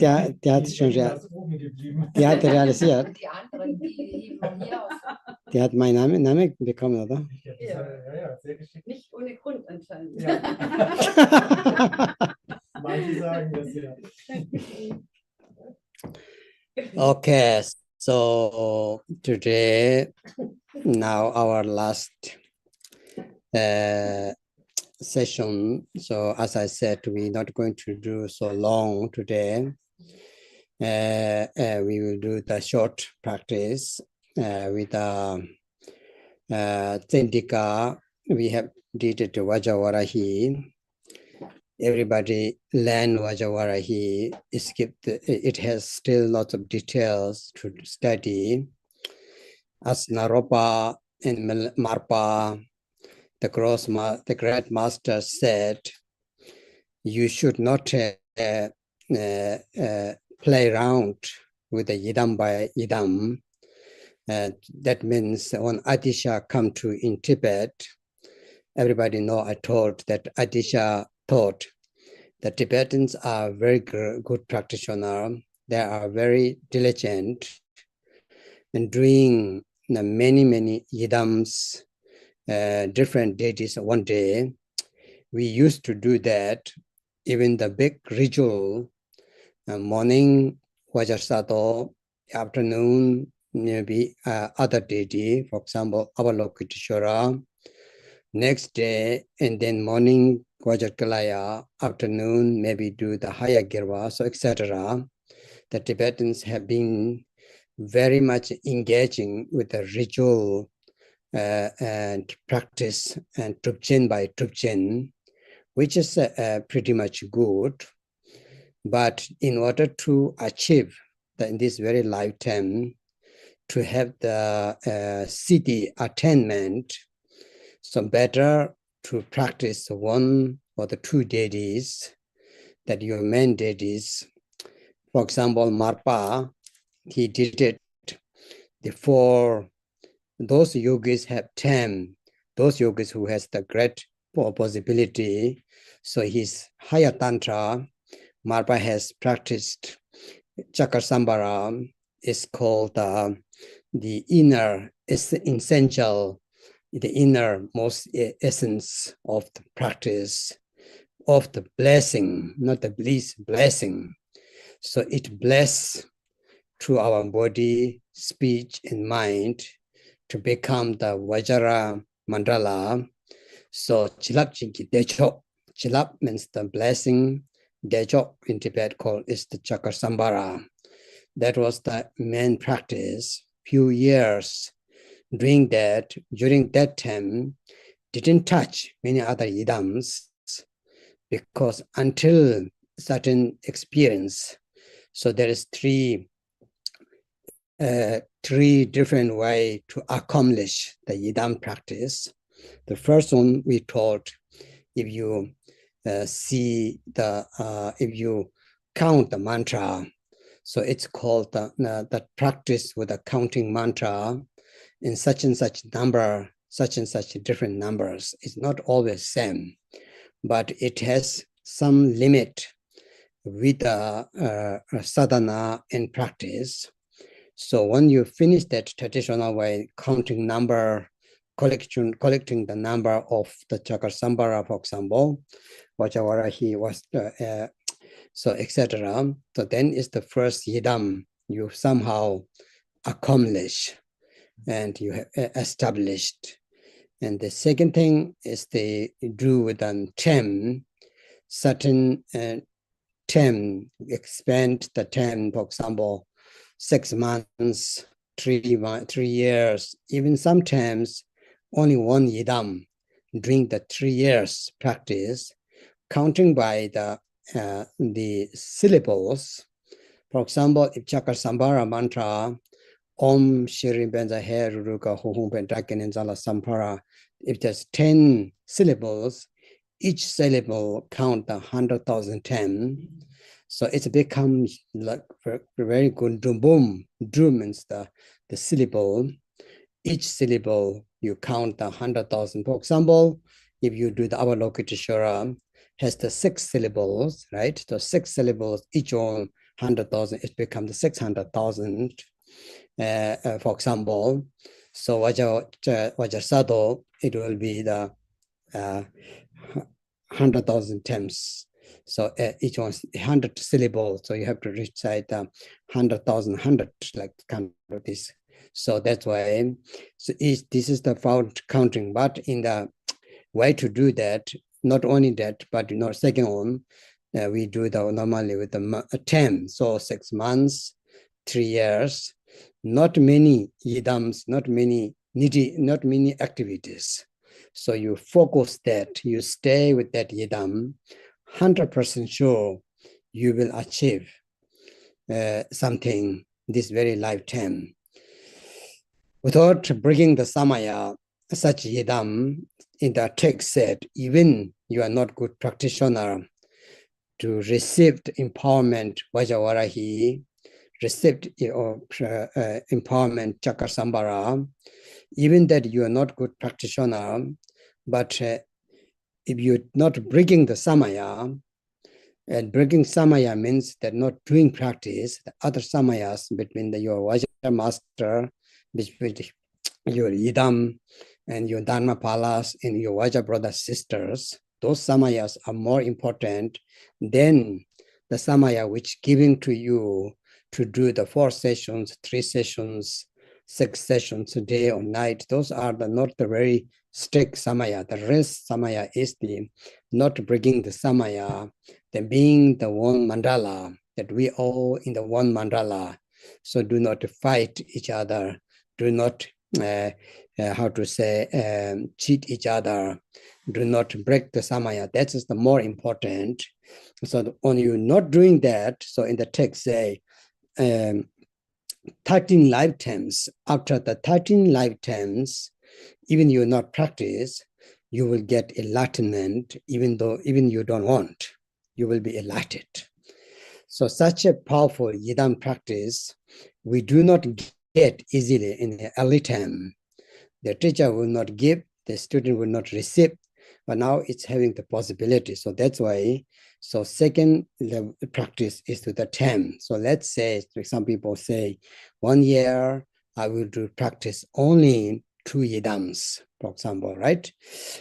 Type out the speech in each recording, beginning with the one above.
Der hat schon die hat realisiert. Die anderen, die heben von hier aus. Die hat meinen Namen bekommen, oder? Ja, sehr geschickt. Nicht ohne Grund anscheinend. Ja. Manche sagen das ja. Okay, so today, now our last session. So as I said, we're not going to do so long today. We will do the short practice with the Tsendika. We have did it to Vajravarahi. Everybody learn Vajravarahi. It has still lots of details to study. As Naropa and Marpa, the great master said, you should not play around with the yidam by yidam. That means when Adisha come to in Tibet, everybody know I told that Adisha taught the Tibetans are very good practitioners. They are very diligent in doing many yidams, different deities one day. We used to do that. Even the big ritual, morning Vajrasato, afternoon maybe other deity, for example, Avalokiteshvara, next day, and then morning Vajrakalaya, afternoon maybe do the higher Girva, so etc. The Tibetans have been very much engaging with the ritual and practice and Drupchen by Drupchen, which is pretty much good. But in order to achieve in this very lifetime, to have the siddhi attainment, so better to practice one or the two deities, that your main deities. For example, Marpa, he did it before. Those yogis have 10, those yogis who has the great possibility. So his higher tantra, Marpa has practiced Chakasambhara, is called the inner essential, the innermost essence of the practice of the blessing, not the bliss, blessing. So it bless through our body, speech, and mind to become the Vajra mandala. So chilap chinki dechok. Chilap means the blessing. Dechok in Tibet called is the Chakasambhara. That was the main practice. Few years doing that. During that time, didn't touch many other yidams, because until certain experience, so there is three different ways to accomplish the yidam practice. The first one we taught, if you see the, if you count the mantra, so it's called the practice with the counting mantra in such and such number, such and such different numbers. It's not always same, but it has some limit with the sadhana and practice. So when you finish that traditional way, counting number, collecting the number of the Chakasambhara, for example, Vajravarahi was, so etc. So then is the first yidam you somehow accomplish and you have established. And the second thing is they do with an term, certain term, expand the term, for example, 6 months, 3 years, even sometimes only one yidam during the 3 years practice, counting by the syllables. For example, if Chakasambhara mantra, Om Shri Benza He Ruruka Hohum Dakini Zala Sampara, if there's 10 syllables, each syllable count 100,000 times. So it's become like very good. Boom, drum means the syllable. Each syllable you count 100,000. For example, if you do the Avalokiteshvara, has the 6 syllables, right? So 6 syllables, each one 100,000, it becomes 600,000. For example, so Vajrasado, it will be the 100,000 times. So each one's 100 syllables. So you have to recite 100,000, 100, like kind of this. So that's why, so this is the found counting. But in the way to do that, not only that, but second one, we do the normally with the 10. So 6 months, 3 years, not many yidams, not many activities. So you focus that, you stay with that yidam, 100% sure you will achieve something this very lifetime. Without breaking the samaya, such yidam, in the text said, even you are not good practitioner, to receive the empowerment Vajravarahi, receive empowerment Chakasambara, even that you are not good practitioner, but if you're not breaking the samaya, and breaking samaya means that not doing practice, the other samayas between your Vajra master, between your yidam and your dharma palas and your Vajra brothers sisters, those samayas are more important than the samaya which giving to you to do the 4 sessions, 3 sessions, 6 sessions a day or night. Those are not the very strict samaya. The rest samaya is the not breaking the samaya, then being the one mandala, that we all in the one mandala. So do not fight each other, do not cheat each other, do not break the samaya. That is the more important. So when you're not doing that, so in the text say 13 lifetimes, after the 13 lifetimes, even you not practice, you will get enlightenment, even you don't want, you will be enlightened. So such a powerful yidam practice, we do not get easily in the early time. The teacher will not give, the student will not receive, but now it's having the possibility. So that's why, so second the practice is to the 10. So let's say, some people say, 1 year I will do practice only 2 yidams, for example, right?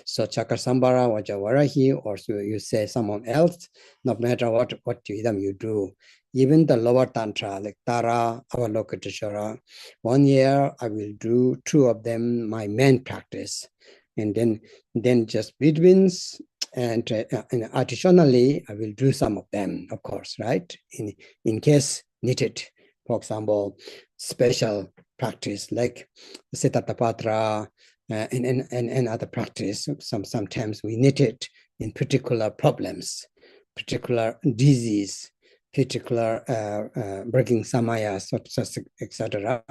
So Chakasambara, Vajravarahi, or so you say someone else, no matter what yidam you do, even the lower tantra, like Tara, Avalokiteshvara, 1 year I will do 2 of them, my main practice. And then just betweens and additionally, I will do some of them, of course, right? In case needed, for example, special practice like Siddharthapatra and other practice. Sometimes we need it in particular problems, particular disease, particular breaking samayas, etc.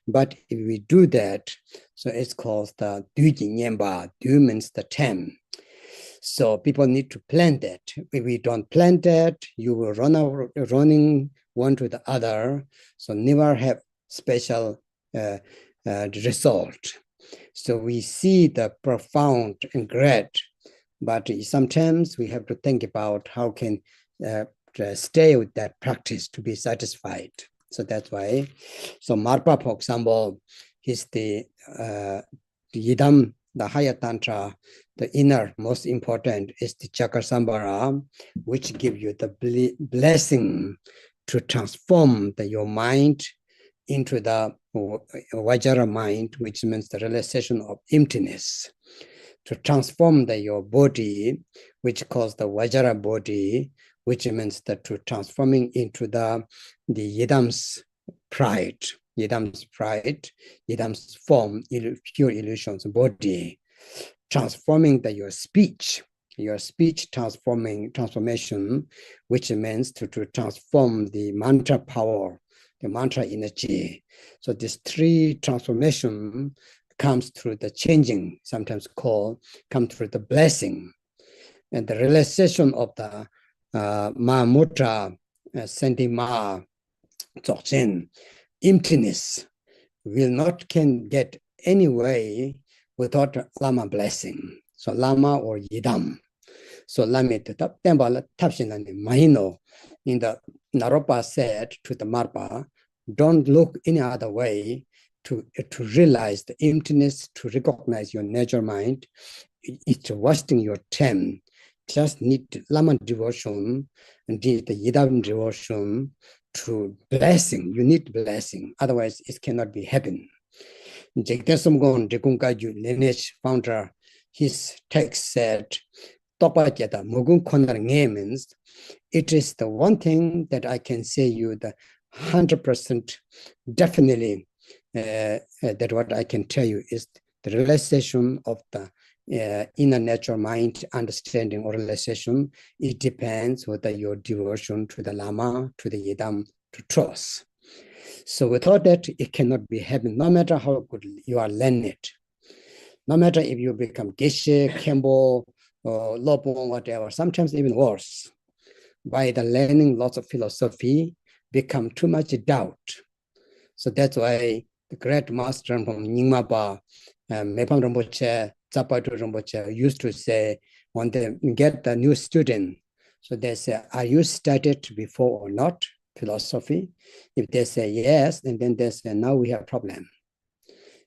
But if we do that, so it's called the duji nyemba. Du means the 10. So people need to plan that. If we don't plan that, you will running one to the other. So never have special result. So we see the profound and great, but sometimes we have to think about how can stay with that practice to be satisfied. So that's why. So Marpa, for example, is the yidam, the higher tantra, the inner most important is the Chakasambara, which give you the blessing to transform your mind into the Vajra mind, which means the realization of emptiness, to transform your body, which calls the Vajra body, which means that to transforming into the yidam's pride, yidam's form, pure illusions body, transforming your speech transformation, which means to transform the mantra power, the mantra energy. So this 3 transformation comes through the changing, sometimes come through the blessing, and the realization of the Mahamudra, Sentima, Dzogchen, emptiness can get any way without Lama blessing. So Lama or Yidam. So Lamit Tembala Tapshinani Mahino in the Naropa said to the Marpa, don't look any other way to realize the emptiness, to recognize your nature mind. It's wasting your time. Just need Lama devotion and the Yidam devotion to blessing. You need blessing. Otherwise, it cannot be happen. Jekdesumgon Dekungaju lineage founder, his text said, means it is the one thing that I can say you the 100% definitely that what I can tell you is the realization of the inner nature mind understanding or realization. It depends whether your devotion to the Lama, to the Yidam, to trust. So without that, it cannot be happening, no matter how good you are learned. No matter if you become Geshe, Kembo, or Lopon, whatever, sometimes even worse. By the learning lots of philosophy, become too much doubt. So that's why the great master from Nyingmapa, Mepam Rinpoche, Zapatu Rinpoche used to say, when they get the new student, so they say, are you studied before or not, philosophy? If they say yes, and then they say, now we have a problem.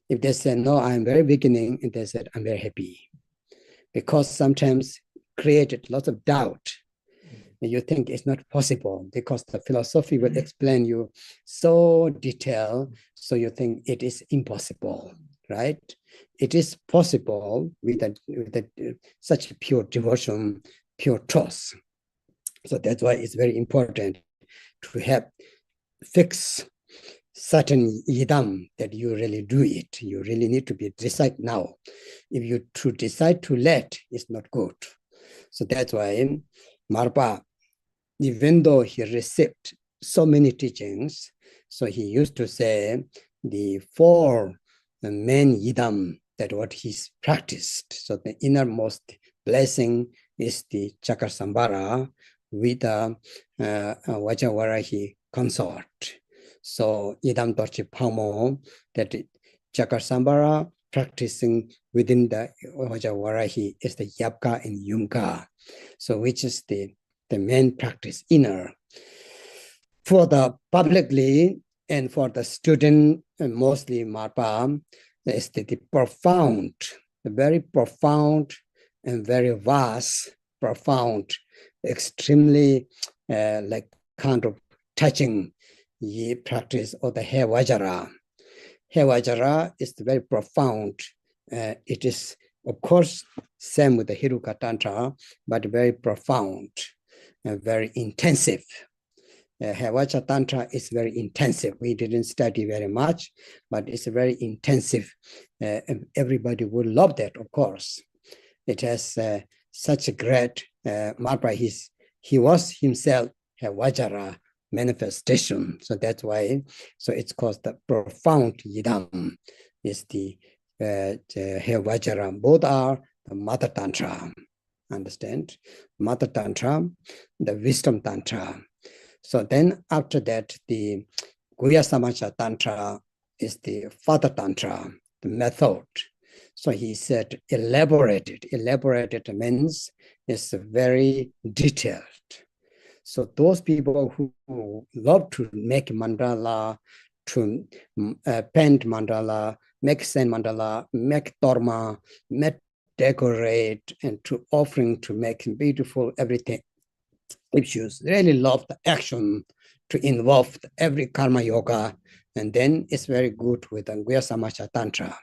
If they say, no, I'm very beginning, and they said, I'm very happy. Because sometimes created lots of doubt. And you think it's not possible because the philosophy will explain you so detailed, so you think it is impossible, right? It is possible with such pure devotion, pure trust. So that's why it's very important to have fixed certain yidam that you really do it. You really need to be decide now. If you to decide too late, it's not good. So that's why Marpa, even though he received so many teachings, so he used to say the 4 main yidam that what he's practiced. So the innermost blessing is the Chakasambhara with the Vajravarahi consort. So Yidam Dorchi Pamo, that Chakasambhara practicing within the Vajravarahi is the Yapka and Yumka. So which is the main practice, inner. For the publicly and for the student, and mostly Marpa, is the profound, the very profound and very vast, profound, extremely like kind of touching practice of the He Vajra. He Vajra is very profound. It is, of course, same with the Hiruka Tantra, but very profound and very intensive. Vajra Tantra is very intensive. We didn't study very much, but it's very intensive. And everybody will love that, of course. It has such a great, Marpa, he was himself a Vajra manifestation. So that's why, so it's called the profound Yidam, is the He Vajra. Both are the Mother Tantra, understand? Mother Tantra, the Wisdom Tantra. So then after that, the Guya Samacha Tantra is the Father Tantra, the method. So he said elaborated. Elaborated means it's very detailed. So those people who love to make mandala, to paint mandala, make sand mandala, make dharma, make decorate, and to offering to make beautiful everything, if you really love the action to involve every karma yoga, and then it's very good with the Guya Samacha Tantra.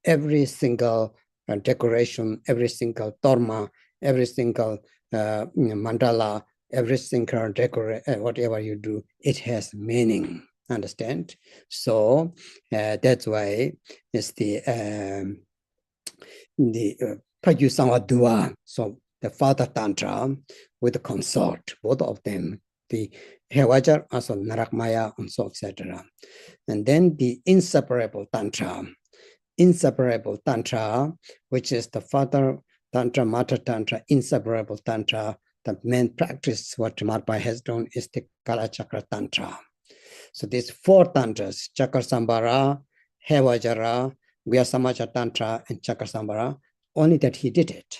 Every single decoration, every single dharma, every single mandala, every single whatever you do, it has meaning, understand? So that's why it's the Pagyusangwa Dua, so the Father Tantra with the consort, both of them, the Hevajar, also Narakmaya, and so etc. And then the inseparable Tantra, which is the Father Tantra, Mother Tantra, inseparable Tantra. The main practice what Marpa has done is the Kala Chakra Tantra. So these 4 tantras, Chakasambhara, He Vajra, Guya Samacha Tantra, and Chakasambhara, only that he did it.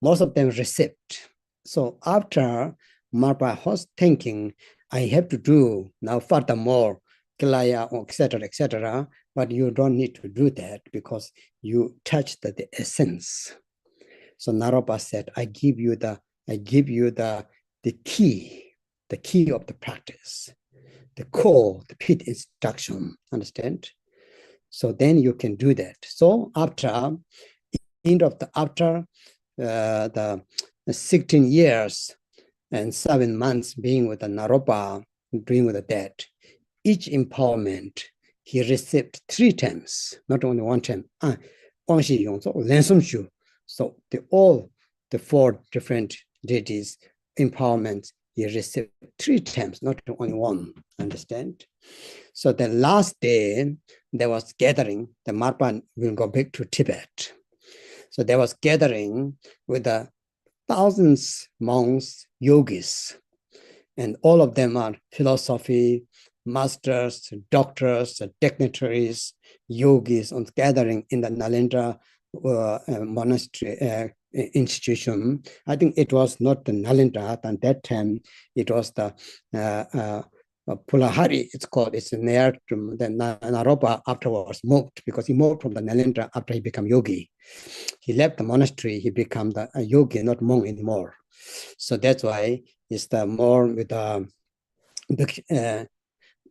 most of them received. So after Marpa was thinking, I have to do now furthermore, Kilaya, etc., but you don't need to do that because you touched the essence. So Naropa said, I give you the key of the practice, the core, the pit instruction, understand? So then you can do that. So after the 16 years and 7 months being with the Naropa, doing with that, each empowerment he received 3 times, not only 1 time. So all the 4 different deities empowerments he received 3 times, not only 1. Understand? So the last day there was gathering. The Marpa will go back to Tibet. So there was gathering with the thousands monks, yogis, and all of them are philosophy masters, doctors, dignitaries, yogis on gathering in the Nalendra monastery institution. I think it was not the Nalendra at that time. It was the Pulahari, it's called. It's near to the Naropa afterwards moved, because he moved from the Nalendra after he became yogi. He left the monastery, he became the yogi, not monk anymore. So that's why it's the more with the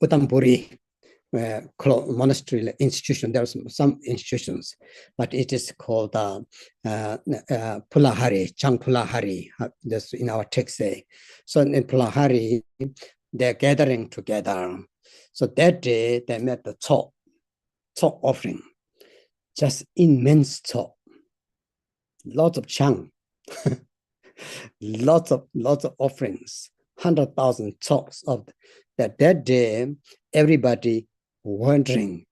Utamburi monastery institution. There are some institutions, but it is called Pulahari, Chang Pulahari. That's in our text say. So in Pulahari, they're gathering together. So that day they met the Tsok offering, just immense Tsok, lots of Chang, lots of offerings, 100,000 Tsoks of that. That day, everybody wondering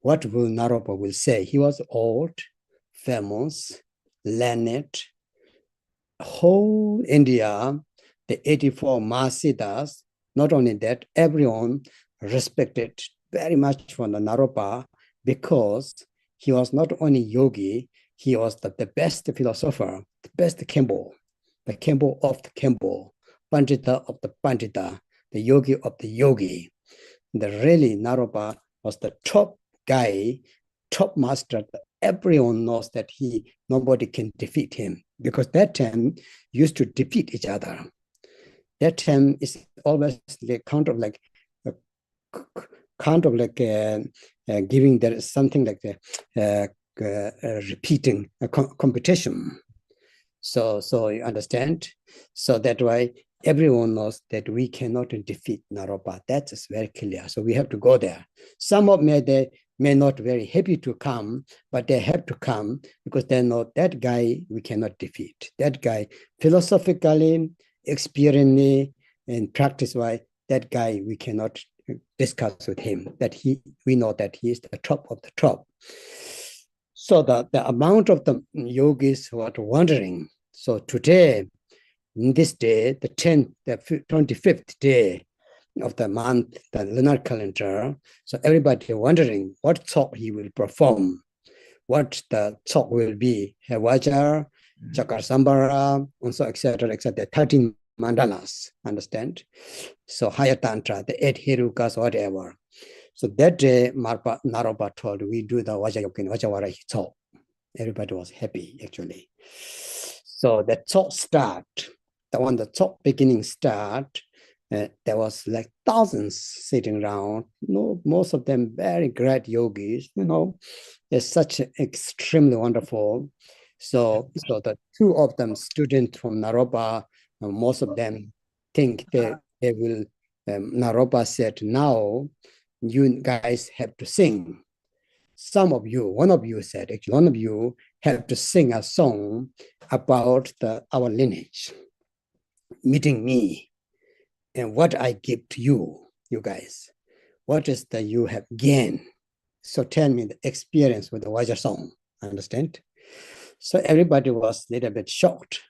what will Naropa will say. He was old, famous, learned. Whole India, the 84 Mahasiddhas, not only that, everyone respected very much from the Naropa, because he was not only yogi, he was the best philosopher, the best Kempo, the Kempo of the Kempo, Pandita of the Pandita, the yogi of the yogi. The really Naropa was the top guy, top master. Everyone knows that nobody can defeat him, because that time used to defeat each other. That time is always like giving there something like repeating a competition. So you understand. So that why everyone knows that we cannot defeat Naropa. That is very clear. So we have to go there. Some of they may not very happy to come, but they have to come because they know that guy we cannot defeat. That guy philosophically, experientially, and practice-wise, that guy we cannot discuss with him. We know that he is the top of the top. So the amount of the yogis who are wondering. So today, in this day, the 25th day of the month, the lunar calendar, so everybody wondering what talk he will perform, what the talk will be, Vajar, Chakasambara, and so etc., 13 mandalas, understand? So higher tantra, the 8 hirukas, whatever. So that day, Naropa told, we do the Vajrayogini talk. Everybody was happy, actually. So the talk start, the talk beginning start, there was like thousands sitting around, most of them very great yogis, it's such extremely wonderful. So the 2 of them, students from Naropa, most of them think they will, Naropa said, now you guys have to sing. One of you said, actually, one of you have to sing a song about our lineage, meeting me, and what I give to you guys. What is that you have gained? So tell me the experience with the Vajra song, understand? So everybody was a little bit shocked.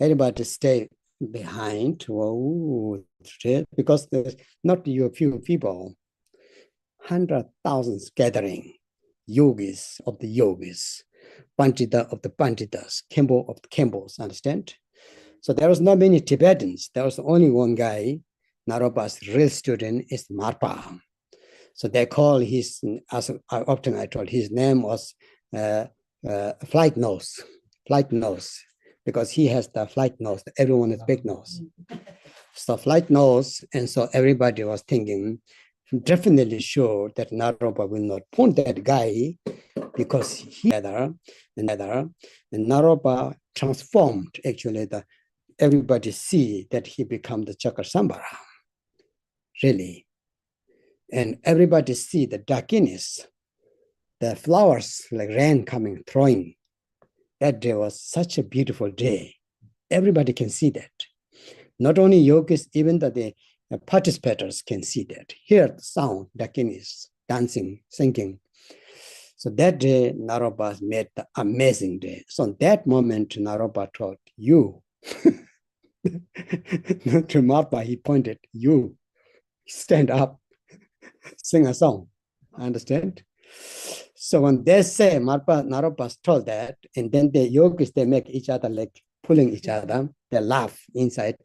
Everybody stayed behind, because there's not a few people, 100,000 gathering, yogis of the yogis. Pandita of the Panditas, Kempo of the Kempos, understand? So there was not many Tibetans. There was only one guy. Naropa's real student is Marpa. So they call his, as often I told, his name was flight nose, because he has the flight nose. Everyone is big nose. So flight nose, and so everybody was thinking, definitely sure that Naropa will not point that guy because he and Naropa transformed actually everybody see that he become the Chakasambara, really. And everybody see the Dakinis, the flowers like rain coming, throwing. That day was such a beautiful day. Everybody can see that. Not only yogis, even the participators can see that. Hear the sound, Dakinis, dancing, singing. So that day, Naropa made the amazing day. So in that moment, Naropa told, you, not to Marpa, he pointed, you, stand up, sing a song, understand? So when they say, Naropa told that, and then the yogis, they make each other like pulling each other, they laugh inside,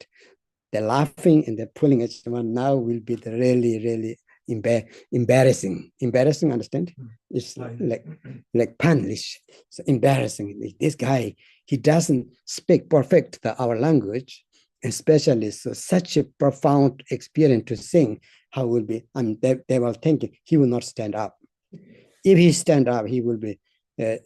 they're laughing and they're pulling each other. Now will be the really embarrassing, understand? It's like punish, so embarrassing. This guy, he doesn't speak perfect our language, especially so such a profound experience to sing. How will be? They were thinking he will not stand up. If he stand up, he will be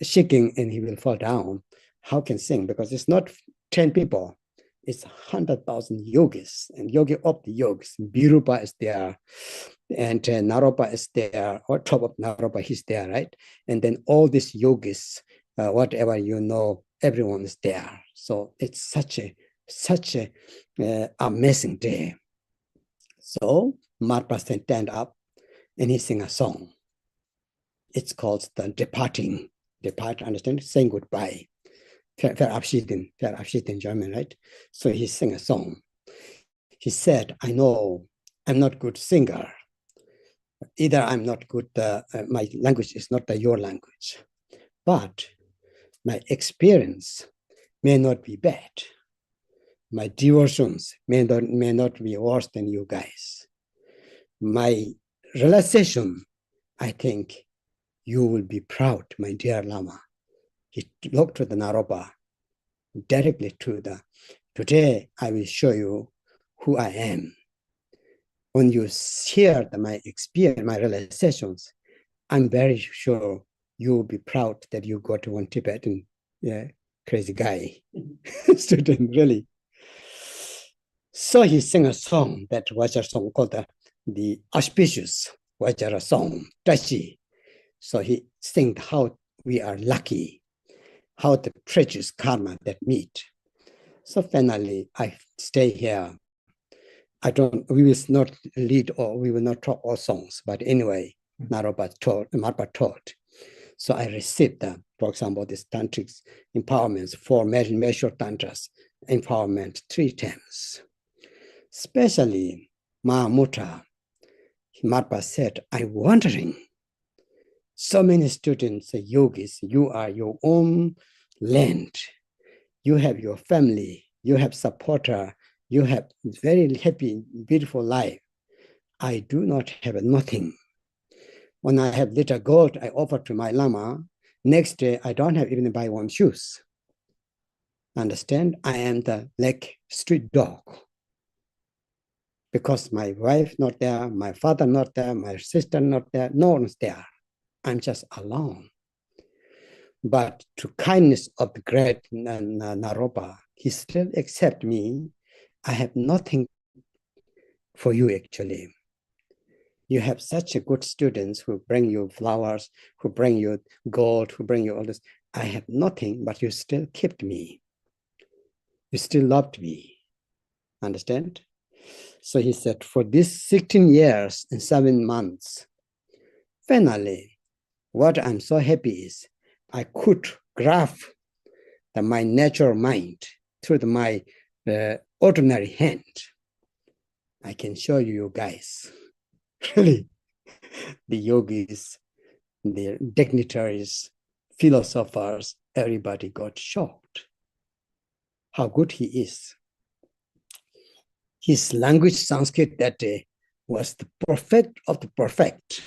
shaking and he will fall down. How can sing? Because it's not 10 people. It's 100,000 yogis, and yogi of the yogis. Virupa is there, and Naropa is there, or top of Naropa, he's there, right? And then all these yogis, whatever you know, everyone is there. So it's such a amazing day. So Marpa stand up and he sing a song. It's called the departing, understand? Saying goodbye. Verabschieden in German, right? So he sang a song. He said, I know I'm not good singer. Either I'm not good, my language is not your language, but my experience may not be bad. My devotions may not be worse than you guys. My realization, I think you will be proud, my dear Lama. He looked to the Naropa directly to today I will show you who I am. When you hear my experience, my realizations, I'm very sure you will be proud that you got one Tibetan crazy guy, student, really. So he sang a song, that Vajra song called the auspicious Vajra song, Tachi. So he sang how we are lucky, how the precious karma that meet. So finally, I stay here. We will not lead or we will not talk all songs, but anyway, Marpa taught. So I received, for example, this tantric empowerments, 4 measure tantras, empowerment 3 times. Especially Mahamudra, Marpa said, I'm wondering, so many students, yogis, you are your own land. You have your family, you have supporter, you have very happy, beautiful life. I do not have nothing. When I have little gold, I offer to my Lama. Next day, I don't have even to buy 1 shoes. Understand? I am the like street dog. Because my wife not there, my father not there, my sister not there, no one's there. I'm just alone. But to kindness of the great Naropa, he still accept me. I have nothing for you actually. You have such a good students who bring you flowers, who bring you gold, who bring you all this. I have nothing, but you still kept me. You still loved me. Understand? So he said, for this 16 years and 7 months, finally, what I'm so happy is I could grasp my natural mind through my ordinary hand. I can show you guys, really, the yogis, the dignitaries, philosophers, everybody got shocked how good he is. His language, Sanskrit, that day was the perfect of the perfect,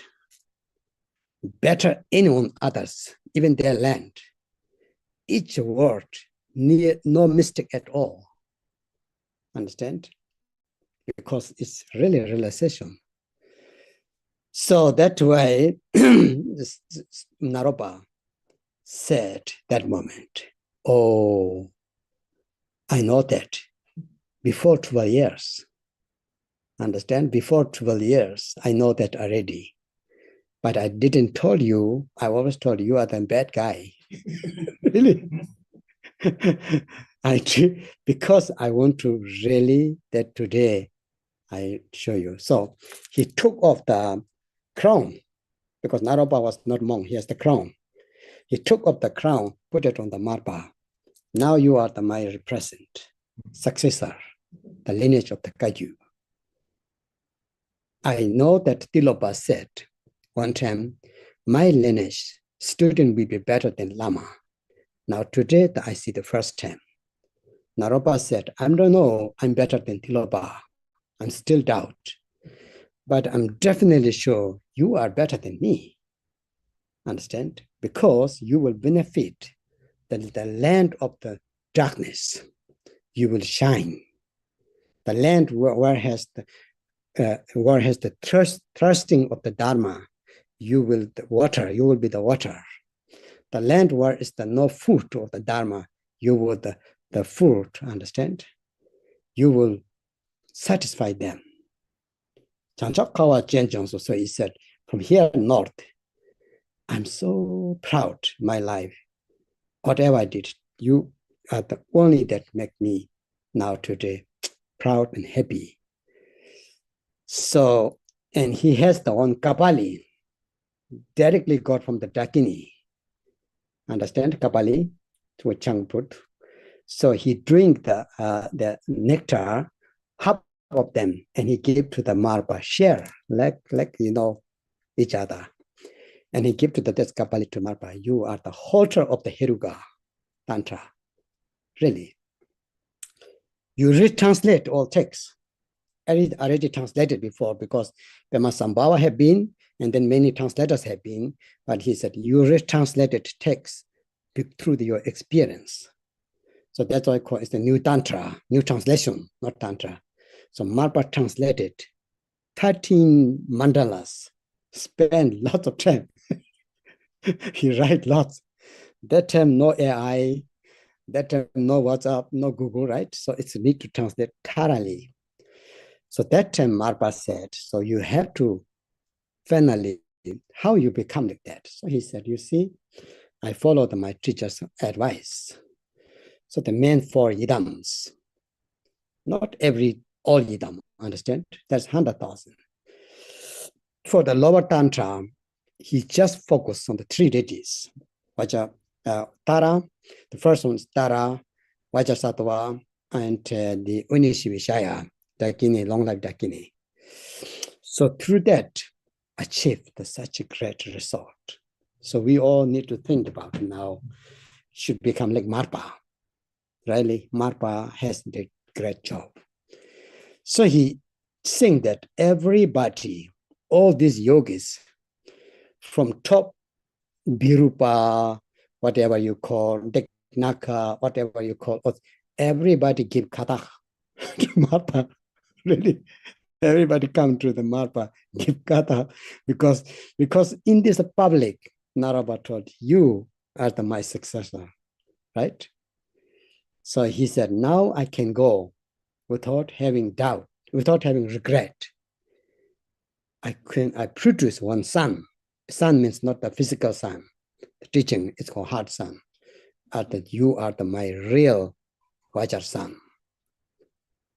better anyone others, even their land. Each word, no mistake at all. Understand? Because it's really a realization. So that way, Naropa said that moment, oh, I know that before 12 years. Understand? Before 12 years, I know that already. But I didn't tell you, I always told you are the bad guy. Really? Because I want to really, that today I show you. So he took off the crown, because Naropa was not monk, he has the crown. He took off the crown, put it on the marpa. Now you are my represent, successor, the lineage of the Kaju. I know that Tilopa said one time, my lineage student will be better than Lama. Now today I see the first time. Naropa said, I don't know, I'm better than Tilopa. I'm still doubt. But I'm definitely sure you are better than me. Understand? Because you will benefit the land of the darkness. You will shine. The land where has the thirsting of the Dharma, you will be the water. The land where is the no food of the Dharma, you will the food, understand? You will satisfy them. Chanchakawa Jenjong, so he said, from here north, I'm so proud my life. Whatever I did, you are the only that make me now today proud and happy. So, and he has the own Kapali, directly got from the Dakini. Understand Kapali to a Changput. So he drink the nectar, half of them, and he gave to the Marpa, share, like each other. And he gave to the Kapali to Marpa, you are the halter of the Heruga Tantra. Really. You retranslate all texts. Already translated before, because Pema Sambhava have been, and then many translators have been, but he said, you retranslated text through your experience. So that's why I call it the new Tantra, new translation, not Tantra. So Marpa translated 13 mandalas, spent lots of time. He write lots. That time, no AI, that time, no WhatsApp, no Google, right? So it's need to translate thoroughly. So that time Marpa said, so you have to finally, how you become like that? So he said, you see, I followed my teacher's advice. So the main 4 idams, not all idam, understand? That's 100,000. For the lower Tantra, he just focused on the 3 deities. Tara, the first one is Tara, Vajrasattva, and the Unisivishaya, Dakini, long life Dakini. So through that, achieved such a great result. So we all need to think about now, should become like Marpa. Really, Marpa has did great job. So he saying that everybody, all these yogis, from top Virupa, whatever you call, Deknaka, whatever you call, everybody give kata to Marpa. Really, everybody come to the Marpa, give kata, because in this public, Naraba told, you are my successor, right? So he said, now I can go without having doubt, without having regret. I produce one son. Son means not the physical son. The teaching is called heart son. That you are my real Vajra son.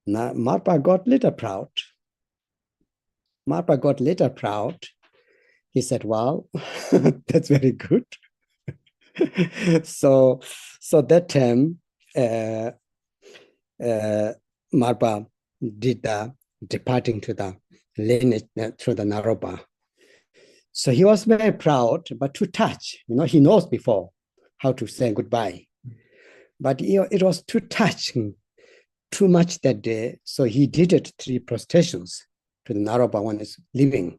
Now Marpa got little proud. Marpa got little proud. He said, wow, that's very good. So that time, Marpa did the departing to the lineage through the Naropa. So he was very proud, but too touched. He knows before. how to say goodbye. But it was too touching, too much that day. So he did it 3 prostrations to the Naropa when he's leaving.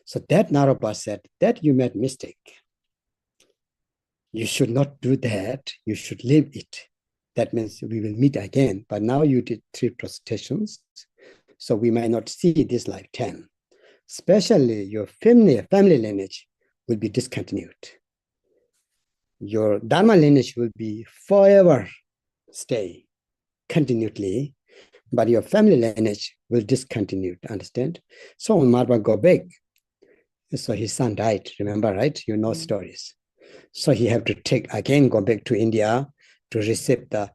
So that Naropa said, that you made mistake. You should not do that. You should leave it. That means we will meet again. But now you did 3 prostrations. So we might not see this lifetime. Especially your family lineage will be discontinued. Your Dharma lineage will be forever stay continually, but your family lineage will discontinue, understand? So when Marpa go back, so his son died, remember, right? You know stories. So he have to go back to India to receive the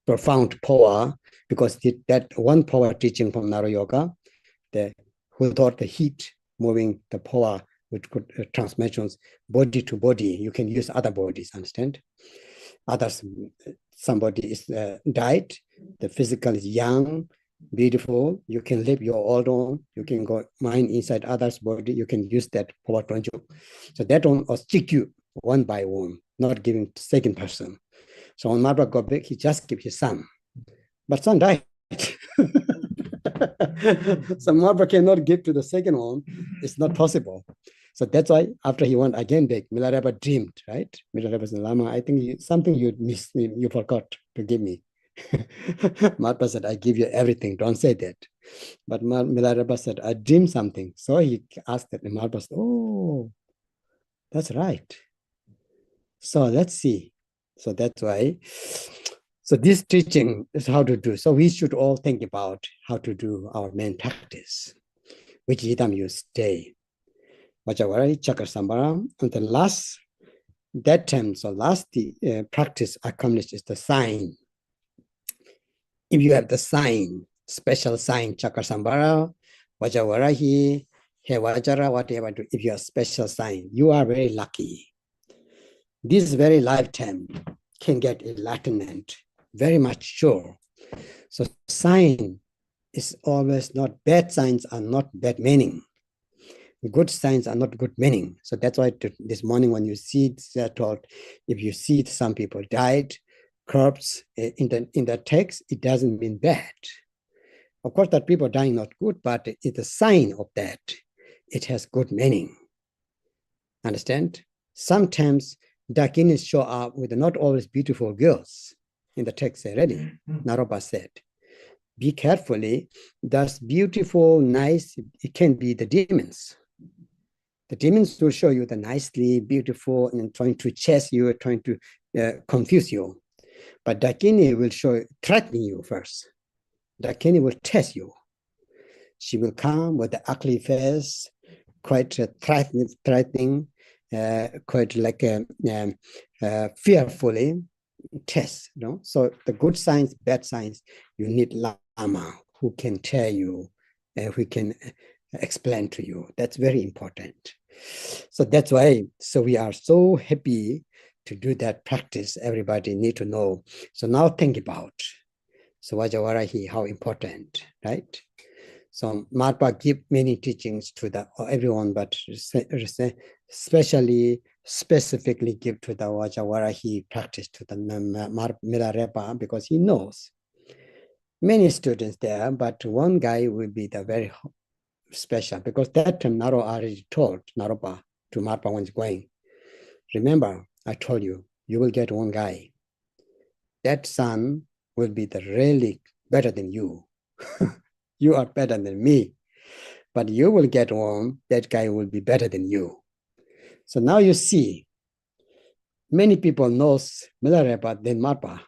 profound power, because that one power teaching from Naro Yoga, who thought the heat moving the power with good transmissions body to body, you can use other bodies, understand? Others, somebody is died, the physical is young, beautiful, you can live your old one, you can go mind inside others' body, you can use that power to you. So that one was you one by one, not giving to second person. So when Marpa got back, he just gave his son, but son died. So Marpa cannot give to the second one, it's not possible. So that's why after he went again back, Milarepa dreamed, right? Milarepa said, Lama, I think something you missed, you forgot to give me. Marpa said, I give you everything, don't say that. But Milarepa said, I dreamed something. So he asked that, and Marpa said, oh, that's right. So let's see. So that's why. So this teaching is how to do. So we should all think about how to do our main practice, which idam you stay. Vajrayāna, Chakra Sambhara, and the last, that time, so last practice accomplished is the sign. If you have the sign, special sign, Chakra Sambhara, Vajravarahi, Vajra, whatever, if you have special sign, you are very lucky. This very lifetime can get enlightenment, very much sure. So sign is always not, bad signs are not bad meaning. Good signs are not good meaning. So that's why this morning when you see, told, if you see some people died, corpse in the text, it doesn't mean bad. Of course, that people dying not good, but it's a sign of that. It has good meaning. Understand? Sometimes Dakinis show up with not always beautiful girls in the text already. Naropa said, be carefully, that's beautiful, nice, it can be the demons. The demons will show you the nicely, beautiful, and trying to chase you, trying to confuse you. But Dakini will show, threatening you first. Dakini will test you. She will come with the ugly face, quite threatening, quite like fearfully test. You know? So the good signs, bad signs, you need Lama who can tell you, who can explain to you. That's very important. So that's why, so we are so happy to do that practice. Everybody need to know. So now think about, so Vajravarahi, how important, right? So Marpa give many teachings to everyone, but specifically give to the Vajravarahi practice to the Milarepa, because he knows many students there, but one guy will be the very special, because that time Naro already told Naropa to Marpa when he's going. Remember, I told you, you will get one guy. That son will be the really better than you. You are better than me, but you will get one, that guy will be better than you. So now you see, many people knows Milarepa than Marpa.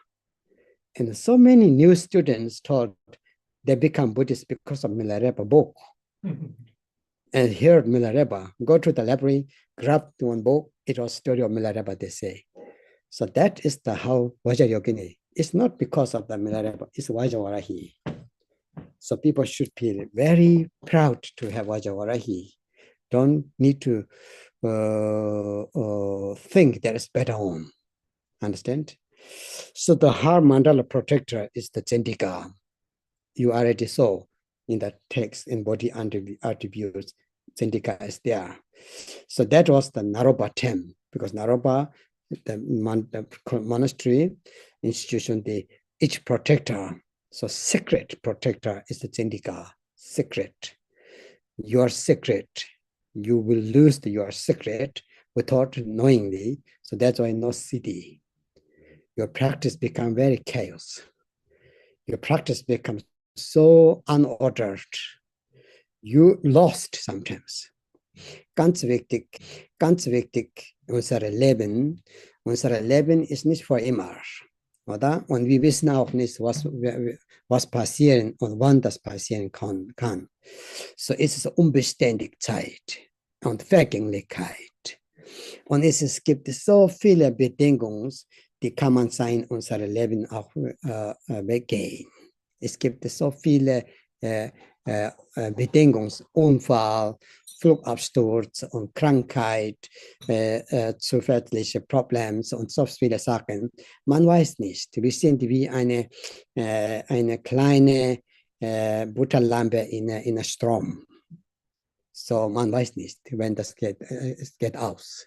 And so many new students thought they become Buddhist because of Milarepa book. And heard Milarepa, go to the library, grab one book, it was story of Milarepa, they say. So that is the how Vajrayogini. It's not because of the Milarepa, it's Vajravarahi. So people should feel very proud to have Vajravarahi. Don't need to think there is better one. Understand? So the heart mandala protector is the Tsendika. You already saw in the text in body attributes, Tsendika is there. So that was the Naropa term. because Naropa, the monastery institution, each protector, so secret protector is the Tsendika, secret. Your secret, you will lose your secret without knowingly. So that's why no city. Your practice becomes very chaos. Your practice becomes so unordered. You lost sometimes. Ganz wichtig, unsere Leben ist nicht für immer, oder? Und wir wissen auch nicht, was passieren und wann das passieren kann. So ist es unbeständig Zeit und Vergänglichkeit. Und es gibt so viele Bedingungen, die kann man sein unser Leben auch weggehen. Es gibt so viele Bedingungen, Unfall, Flugabsturz und Krankheit, zusätzliche Probleme und so viele Sachen. Man weiß nicht. Wir sind wie eine kleine Butterlampe in einem Strom. So, man weiß nicht, wenn das geht, es geht aus.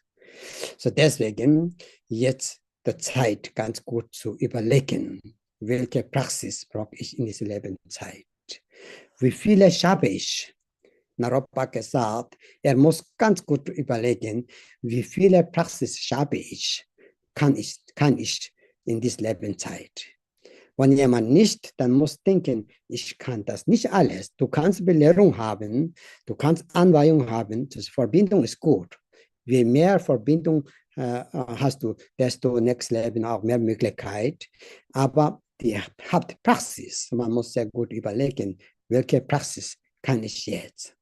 So deswegen jetzt die Zeit ganz gut zu überlegen, welche Praxis brauche ich in dieser Lebenszeit. Wie viele schaffe ich? Naropa gesagt, muss ganz gut überlegen, wie viele Praxis schaffe ich, kann ich in dieser Lebenszeit. Wenn jemand nicht, dann muss denken, ich kann das nicht alles. Du kannst Belehrung haben, du kannst Anweisung haben, die Verbindung ist gut. Je mehr Verbindung hast du, desto nächstes Leben auch mehr Möglichkeit. Aber die Hauptpraxis, man muss sehr gut überlegen, welche Praxis kann ich jetzt.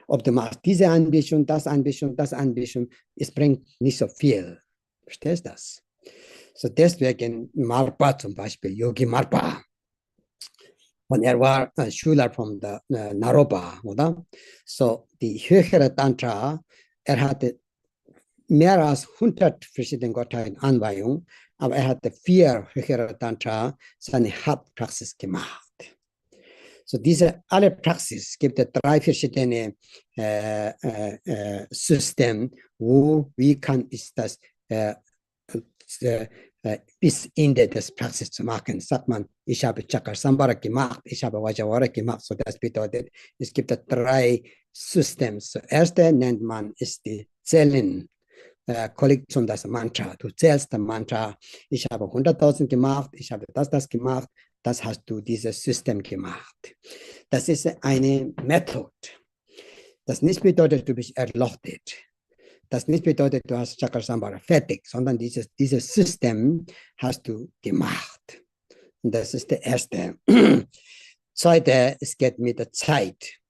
Ob du machst diese Anbindung, das Anbindung, es bringt nicht so viel. Verstehst du das? So deswegen Marpa zum Beispiel, Yogi Marpa. Und war Schüler von der Naropa, oder? So die höhere Tantra, hatte mehr als 100 verschiedene Gottheiten Anweisungen, aber hatte 4 höhere Tantra seine Hauptpraxis gemacht. So diese alle Praxis gibt es 3 verschiedene Systeme, wie kann ich das bis Ende des Praxis zu machen. Sagt man, ich habe Chakra-Sambhara gemacht, ich habe Vajrayāna gemacht. So das bedeutet, es gibt 3 Systeme. Das erste nennt man ist die Zellen. Kollektion das Mantra. Du zählst das Mantra, ich habe 100.000 gemacht, ich habe das gemacht, das hast du dieses System gemacht. Das ist eine Methode. Das nicht bedeutet, du bist erleuchtet. Das nicht bedeutet, du hast Chakra-Sambhara fertig, sondern dieses System hast du gemacht. Und das ist der erste. Zweite, es geht mit der Zeit.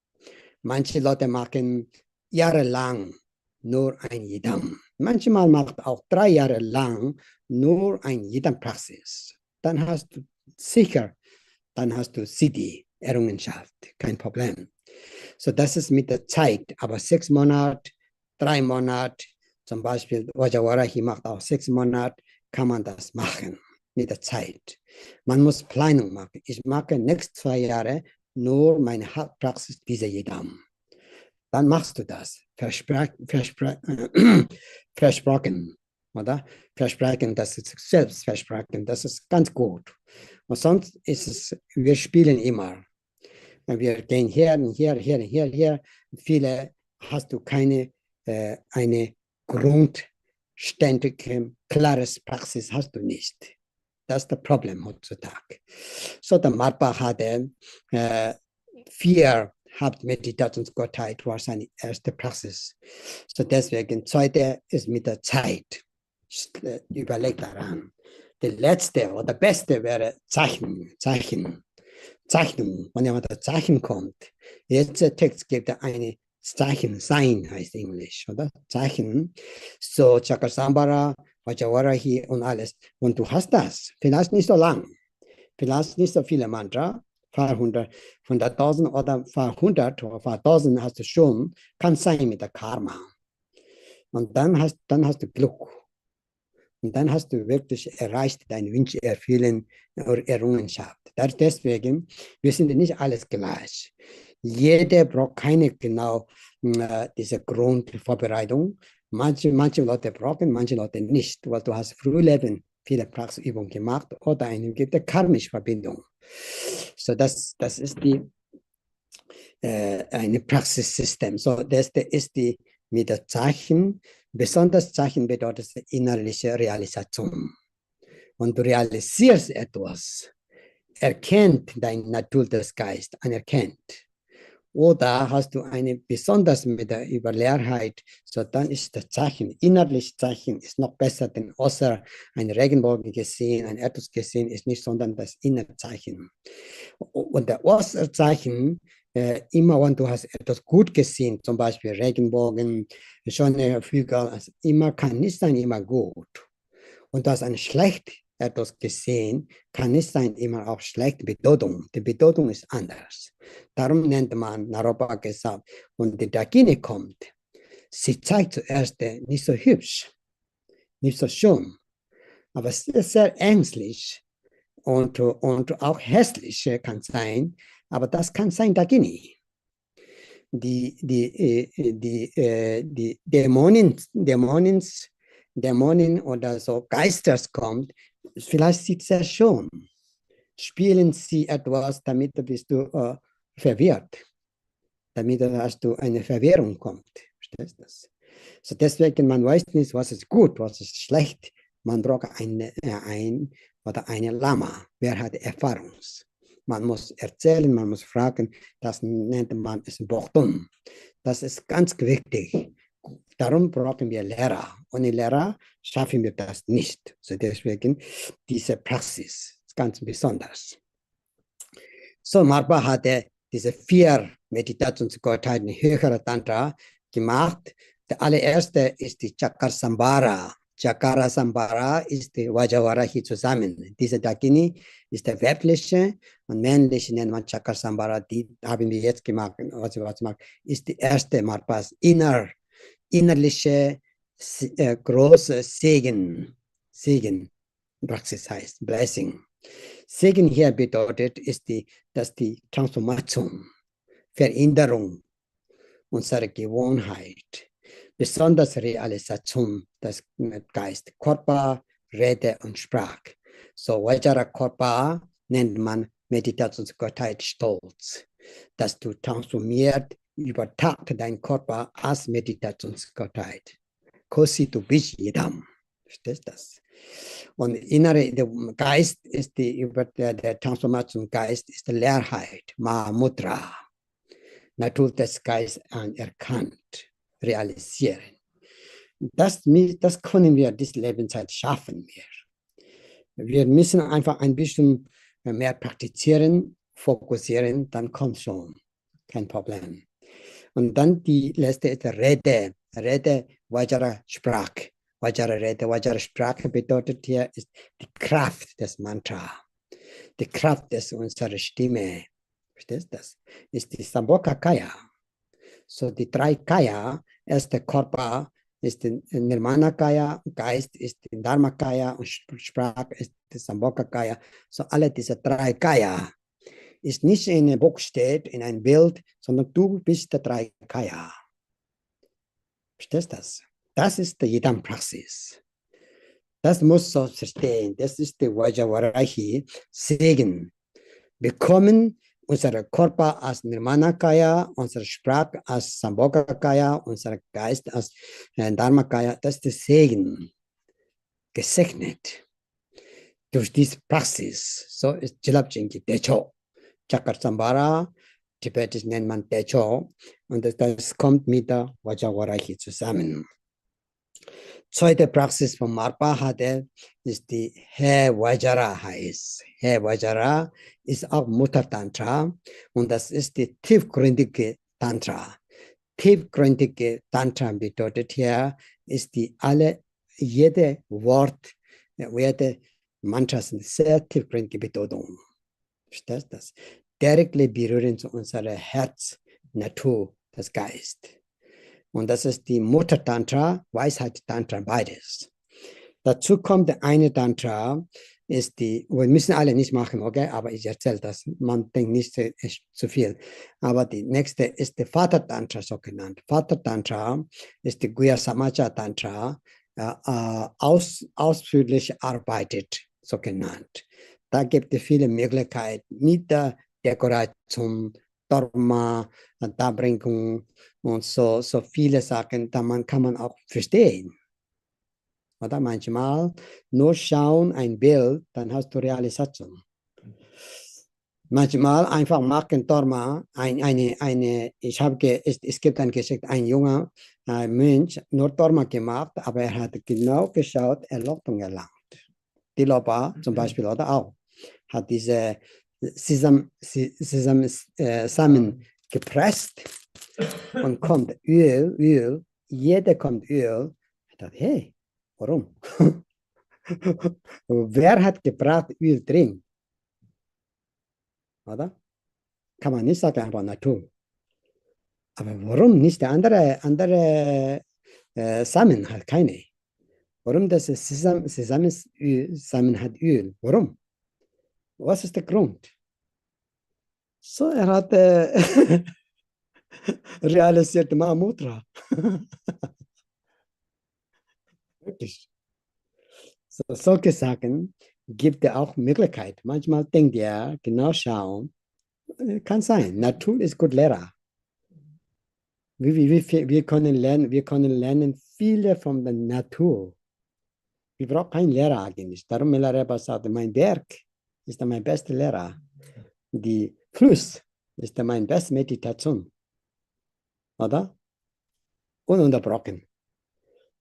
Manche Leute machen jahrelang nur ein Yidam. Manchmal macht auch 3 Jahre lang nur ein Yidam-Praxis. Dann hast du sicher, dann hast du Siddhi, Errungenschaft, kein Problem. So, das ist mit der Zeit, aber 6 Monate, 3 Monate, zum Beispiel Vajravarahi macht auch 6 Monate, kann man das machen mit der Zeit. Man muss Planung machen. Ich mache nächste 2 Jahre nur meine Hauptpraxis, diese Yidam. Dann machst du das. Versprochen, oder? Versprechen, das ist Selbstversprechen, das ist ganz gut. Und sonst ist es, wir spielen immer. Wir gehen hier und hier. Viele hast du keine, eine grundständige, klares Praxis hast du nicht. Das ist das Problem heutzutage. So, der Marpa hatte 4 Hauptmeditationsgottheit war seine erste Praxis. So deswegen, zweite ist mit der Zeit. Überleg daran. Der letzte oder beste wäre Zeichen. Wenn jemand das Zeichen kommt. Jetzt der Text gibt eine Zeichen, Sein heißt Englisch, oder? Zeichen. So Chakra-Sambhara, Vajravarahi und alles. Und du hast das. Vielleicht nicht so lang. Vielleicht nicht so viele Mantra. 100.000 oder 100 oder 1.000 hast du schon, kann sein mit der Karma. Und dann hast du Glück. Und dann hast du wirklich erreicht, deinen Wunsch erfüllen oder Errungenschaft. Deswegen, wir sind nicht alles gleich. Jeder braucht keine genau diese Grundvorbereitung. Manche Leute brauchen, manche Leute nicht, weil du hast Frühleben viele Praxisübungen gemacht oder eine gibt eine karmische Verbindung. So das ist die eine Praxissystem. So das ist die mit der Zeichen. Besonders Zeichen bedeutet innerliche Realisation. Und du realisierst etwas, erkennt dein Natur des Geistes, anerkennt. Oder hast du eine besonders mit der Überleerheit, so dann ist das Zeichen, innerlich Zeichen ist noch besser, denn außer ein Regenbogen gesehen, ein Erdnuss gesehen ist nicht, sondern das innere Zeichen. Und der äußere Zeichen, immer wenn du hast etwas gut gesehen, zum Beispiel Regenbogen, schöne Flügel, also immer kann nicht sein, immer gut. Und du hast ein schlecht etwas gesehen, kann nicht sein immer auch schlechte Bedeutung. Die Bedeutung ist anders. Darum nennt man Naropa gesagt, und die Dakini kommt. Sie zeigt zuerst nicht so hübsch, nicht so schön, aber es ist sehr ängstlich und auch hässlich kann sein, aber das kann sein Dakini. Die Dämonen oder so Geisters kommt, vielleicht sieht sehr schön. Spielen sie etwas, damit bist du verwirrt. Damit hast du eine Verwirrung kommt. Verstehst du das? So deswegen, man weiß nicht, was ist gut, was ist schlecht. Man braucht ein Lama. Wer hat Erfahrung? Man muss erzählen, man muss fragen. Das nennt man es Bochtum. Das ist ganz wichtig. Darum brauchen wir Lehrer. Ohne Lehrer schaffen wir das nicht. So deswegen diese Praxis ist ganz besonders. So, Marpa hatte diese 4 Meditationsgottheiten höhere Tantra gemacht. Der allererste ist die Chakra-Sambhara. Chakra-Sambhara ist die Vajravarahi zusammen. Diese Dakini ist der weibliche und männliche nennt man Chakra-Sambhara. Die haben wir jetzt gemacht. Was gemacht, ist die erste Marpas innerliche große Segen-Praxis heißt, Blessing. Segen hier bedeutet, dass die Transformation, Veränderung unserer Gewohnheit, besonders Realisation des Geistes, Körper, Rede und Sprache. So Vajra Körper nennt man Meditationsgottheit Stolz, dass du transformiert, übertagt dein Körper als Meditationsgottheit. Kosi du bist jedam. Verstehst du das? Und innere der Geist ist der Transformation Geist ist die Leerheit, Mahamudra. Natur des Geistes anerkannt, realisieren. Das können wir diese Lebenszeit schaffen. Wir müssen einfach ein bisschen mehr praktizieren, fokussieren, dann kommt schon. Kein Problem. Und dann die letzte ist Rede. Rede, Vajra Sprache. Vajra Rede, Vajra Sprache bedeutet hier ist die Kraft des Mantra. Die Kraft des unserer Stimme. Verstehst du das? Ist die Sambhoga Kaya. So die 3 Kaya, erste Körper ist die Nirmana Kaya, Geist ist die Dharma Kaya und Sprache ist die Sambhoga Kaya. So alle diese 3 Kaya ist nicht in einem Buch steht, in einem Bild, sondern du bist der 3 Kaya. Verstehst du das? Das ist die Yidam-Praxis. Das muss so verstehen. Das ist die Vajravarahi Segen. Wir bekommen unser Körper als Nirmana Kaya, unsere Sprache als Sambhoga Kaya, unser Geist als Dharma Kaya. Das ist der Segen. Gesegnet. Durch diese Praxis. So ist Jilabchinki Techo. Chakra-Sambhara, tibetisch nennt man Techo. Und das kommt mit der Vajravarahi zusammen. Zweite Praxis von Marpa hatte, ist die He Vajra heißt. He Vajra ist auch Mutter-Tantra und das ist die tiefgründige Tantra. Tiefgründige Tantra bedeutet hier, ist jede Wort, jede Mantra sind sehr tiefgründige Bedeutung. Verstehst du das? Directly berühren zu unserer Herz, Natur, das Geist. Und das ist die Mutter-Tantra, Weisheit-Tantra, beides. Dazu kommt eine Tantra, wir müssen alle nicht machen, okay, aber ich erzähle das, man denkt nicht zu viel. Aber die nächste ist der Vater-Tantra, so genannt. Vater-Tantra ist die Guya Samaja Tantra, ausführlich arbeitet, so genannt. Da gibt es viele Möglichkeiten mit der Dekoration, Dharma, Darbringung und so viele Sachen, da kann man auch verstehen. Oder manchmal nur schauen ein Bild, dann hast du Realisation. Manchmal einfach machen Dharma, es gibt ein Geschichte, ein junger Mönch, nur Dharma gemacht, aber er hat genau geschaut, Erleuchtung erlangt. Die Loba zum Beispiel oder auch, hat diese Samen gepresst und kommt Öl, jeder kommt Öl. Ich dachte, hey, warum? Wer hat gebracht Öl drin? Oder? Kann man nicht sagen, aber Natur. Aber warum nicht der andere Samen hat keine? Warum das Samen hat Öl? Warum? Was ist der Grund? So, er hat realisiert Mahamudra. Wirklich. So, solche Sachen gibt es auch Möglichkeit. Manchmal denkt ihr, genau schauen, kann sein. Natur ist gut Lehrer. Wir können lernen viele von der Natur. Wir brauchen keinen Lehrer eigentlich. Darum Milarepa sagt, mein Berg ist mein bester Lehrer. Die Fluss ist meine beste Meditation. Oder? Ununterbrochen.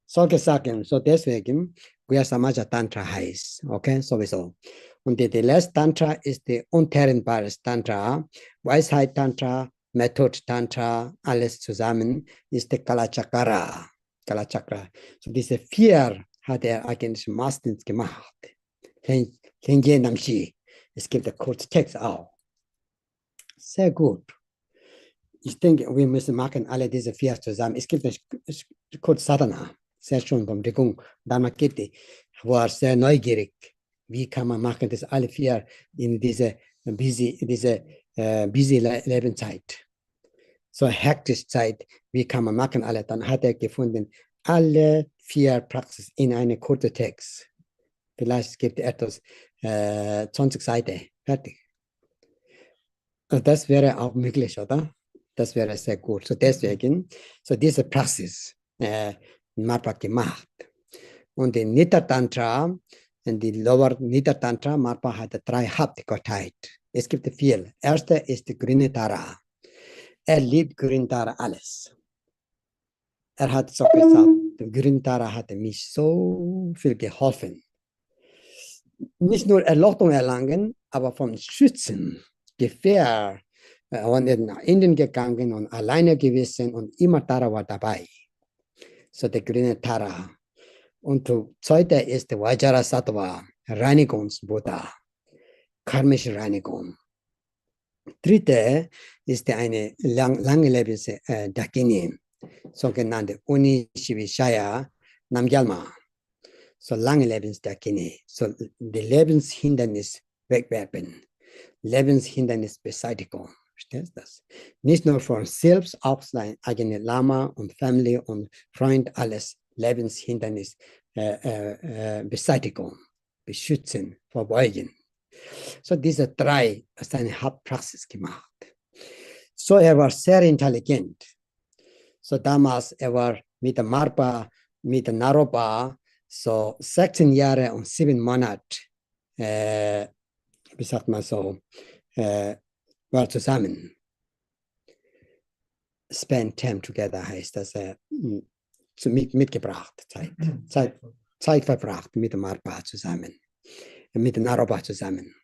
Solche Sachen. So deswegen, Guya Samaja Tantra heißt. Okay, sowieso. Und die letzte Tantra ist die untrennbare Tantra. Weisheit Tantra, Method Tantra, alles zusammen ist der Kalachakra. Kalachakra. So diese 4 hat er eigentlich meistens gemacht. Kenje Namshi. Es gibt einen Kurztext auch. Sehr gut. Ich denke, wir müssen machen alle diese 4 zusammen. Es gibt eine kurz Sadhana. Sehr schön vom Degung. Dharma Kirti war sehr neugierig. Wie kann man machen, das alle 4 in diese busy Lebenszeit. So hektische Zeit, wie kann man machen alle? Dann hat er gefunden, alle 4 Praxis in eine kurze Text. Vielleicht gibt es etwas 20 Seiten. Fertig. Und das wäre auch möglich, oder? Das wäre sehr gut. So deswegen, so diese Praxis Marpa gemacht. Und die Nidra Tantra, die Lower Nidra Tantra, Marpa hat 3 Hauptgottheit. Es gibt 4. Erste ist die grüne Tara. Er liebt grüne Tara alles. Er hat so gesagt, die grüne Tara hat mich so viel geholfen. Nicht nur Erleuchtung erlangen, aber vom Schützen, Gefähr, und nach Indien gegangen und alleine gewesen und immer Tara war dabei. So der grüne Tara. Und der zweite ist der Vajrasattva, Reinigungsbuddha, karmische Reinigung. Dritte ist eine lange Lebens Dakini, sogenannte Unishivishaya Namgyalma. So lange Lebens Dakini. So die Lebenshindernis wegwerfen. Lebenshindernis Beseitigung. Verstehst du das? Nicht nur von selbst, auch sein eigenes Lama und Family und Freund, alles Lebenshindernis Beseitigung, beschützen, verbeugen. So diese 3 ist eine Hauptpraxis gemacht. So er war sehr intelligent. So damals er war mit der Marpa, mit der Naropa, so 16 Jahre und 7 Monate, wie sagt man so, war zusammen. Spend time together heißt das, mitgebracht, Zeit verbracht mit dem Marpa zusammen, mit dem Naropa zusammen.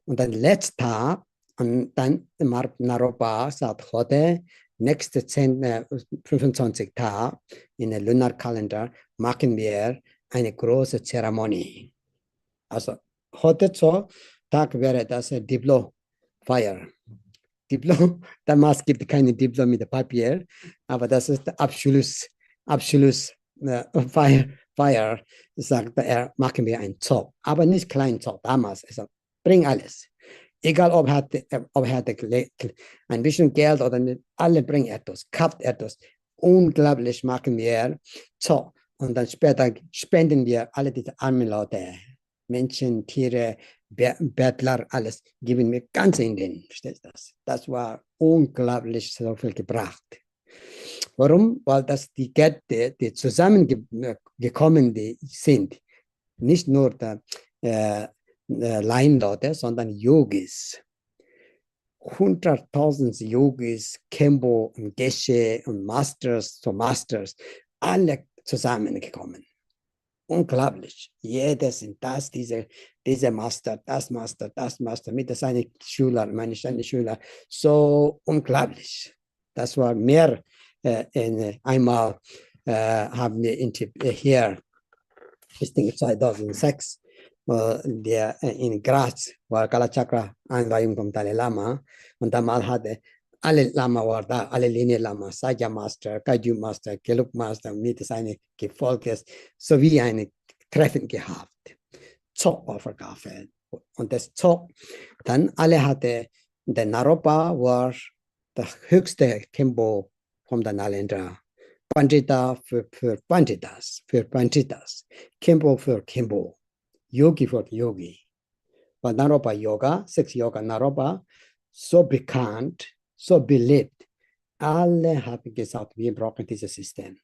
Und dann letzter Tag, und dann Naropa sagt heute, nächste 25 Tage in der Lunarkalender machen wir eine große Zeremonie. Also heute so Tag wäre das Diplom-Feier. Diplom, damals gibt es keine Diplom mit Papier, aber das ist der Abschlussfeier Feuer, sagt machen wir einen Zug, aber nicht kleinen Zug damals. Also, bring alles. Egal, ob er ein bisschen Geld oder nicht, alle bringen etwas, kauft etwas. Unglaublich machen wir Zug. Und dann später spenden wir alle diese armen Leute, Menschen, Tiere, Bettler, alles, geben wir ganz in den. Verstehst du das? Das war unglaublich so viel gebracht. Warum? Weil das die Gäste, die zusammengekommen sind, nicht nur Laienleute, sondern Yogis. 100.000 Yogis, Kempo und Geshe und Masters, alle zusammengekommen. Unglaublich. Jeder sind dieser Master, das Master, mit seinen Schülern, meine Schüler. So unglaublich. Das war mehr. Einmal haben wir hier, ich denke 2006, in Graz war Kalachakra Einweihung vom Dalai Lama und damals hatte alle Lama war da, alle Linie Lama, Saja Master, Kaju Master, Geluk Master mit seinen Gefolges sowie ein Treffen gehabt. Zog-Opfergabe. Und das Zog, dann alle hatte, der Naropa war das höchste Kempo vom Nalendra. Pandita für Panditas, Kempo für Kempo, Yogi für Yogi. Weil Naropa Yoga, Sex Yoga Naropa, so bekannt, so beliebt. Alle haben gesagt, wir brauchen dieses System.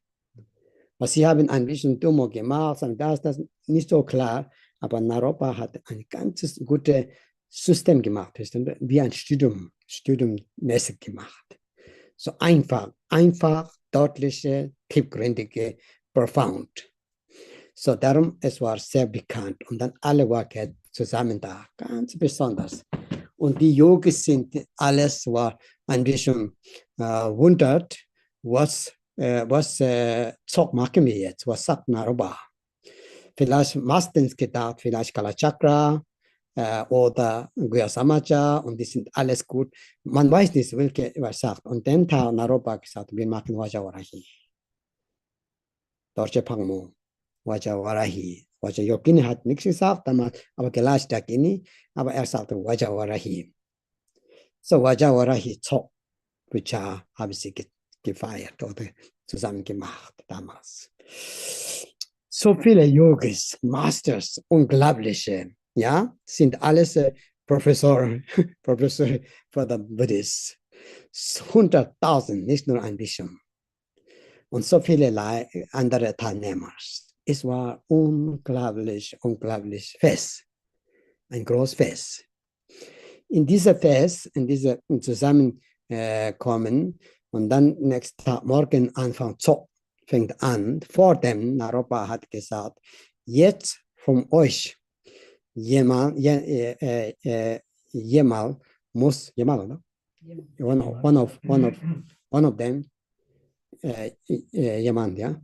Was sie haben ein bisschen dummer gemacht, und das nicht so klar, aber Naropa hat ein ganz gutes System gemacht, wie ein Studiummäßig gemacht. So einfach, deutliche, tiefgründige, profound. So darum, es war sehr bekannt und dann alle waren zusammen da, ganz besonders. Und die Yogis sind, alles war ein bisschen wundert, was Zog machen wir jetzt, was sagt Naropa? Vielleicht meistens gedacht, vielleicht Kalachakra oder Guya-Samaja und die sind alles gut. Man weiß nicht, welche was sagt. Und dann hat Naropa gesagt, wir machen Vajravarahi. Deutsche Pangmo, Vajravarahi. Vajrayogini hat nichts gesagt, aber gleich Dakini, aber er sagte Vajravarahi. So Vajravarahi Zog, Vichar haben sie gefeiert oder zusammen gemacht damals. So viele Yogis, Masters, unglaubliche, ja, sind alles Professor für die Buddhist. 100.000, nicht nur ein bisschen. Und so viele andere Teilnehmer. Es war unglaublich Fest. Ein großes Fest. In dieser Fest, in diesem Zusammenkommen und dann nächsten Tag, morgen Anfang Zog fängt an. Vor dem Naropa hat gesagt, jetzt von euch jemand muss, oder? One of them, jemand, ja?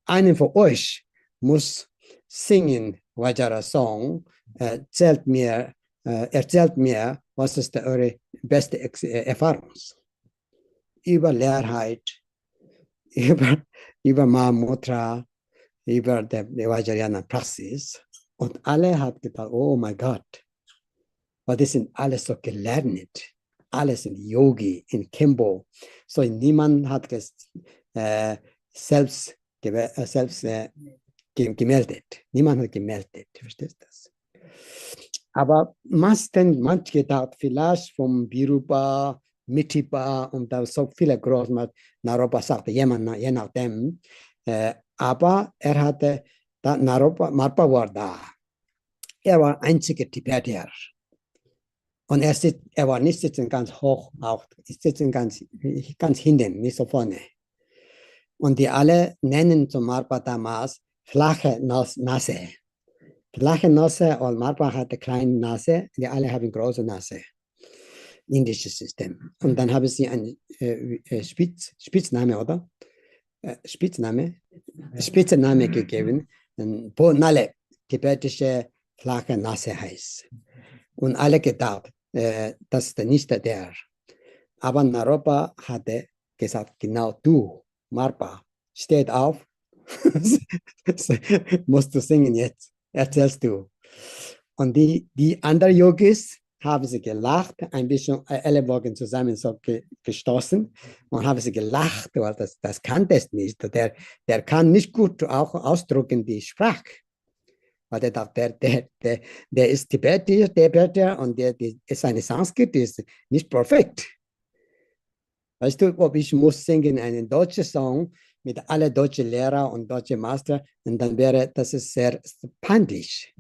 Einer von euch muss singen Vajra Song, erzählt mir, was ist eure beste Erfahrung? Über Leerheit, über Mahamudra, über die Vajrayana Praxis. Und alle haben gedacht, oh mein Gott, weil das sind alles so gelernt. Alles in Yogi, in Kempo. So niemand hat selbst gemeldet. Niemand hat gemeldet. Verstehst du das? Aber manche gedacht, vielleicht vom Birupa, Mitipa und da so viele große Naropa sagte, jemand, je nachdem. Aber er hatte, Marpa war da. Er war einziger Tibeter. Und er war nicht sitzen ganz hoch, auch sitzen ganz hinten, nicht so vorne. Und die alle nennen zum Marpa damals flache Nase. Flache Nase und Marpa hatte kleine Nase, die alle haben große Nase. Indisches System. Und dann haben sie einen Spitzname, oder? Spitzname gegeben, Nalle, tibetische flache Nase heißt. Und alle gedacht, das ist nicht der. Aber Naropa hatte gesagt, genau du, Marpa, steht auf Musst du singen jetzt. Erzählst du. Und die anderen Yogis haben sie gelacht, ein bisschen Ellenbogen zusammen so gestoßen und haben sie gelacht, weil das kann das nicht. Der kann nicht gut auch ausdrücken die Sprache. Weil der dachte, der ist Tibeter und seine Sanskrit ist nicht perfekt. Weißt du, ob ich muss singen einen deutschen Song mit alle deutschen Lehrer und deutschen Master und dann wäre das ist sehr peinlich.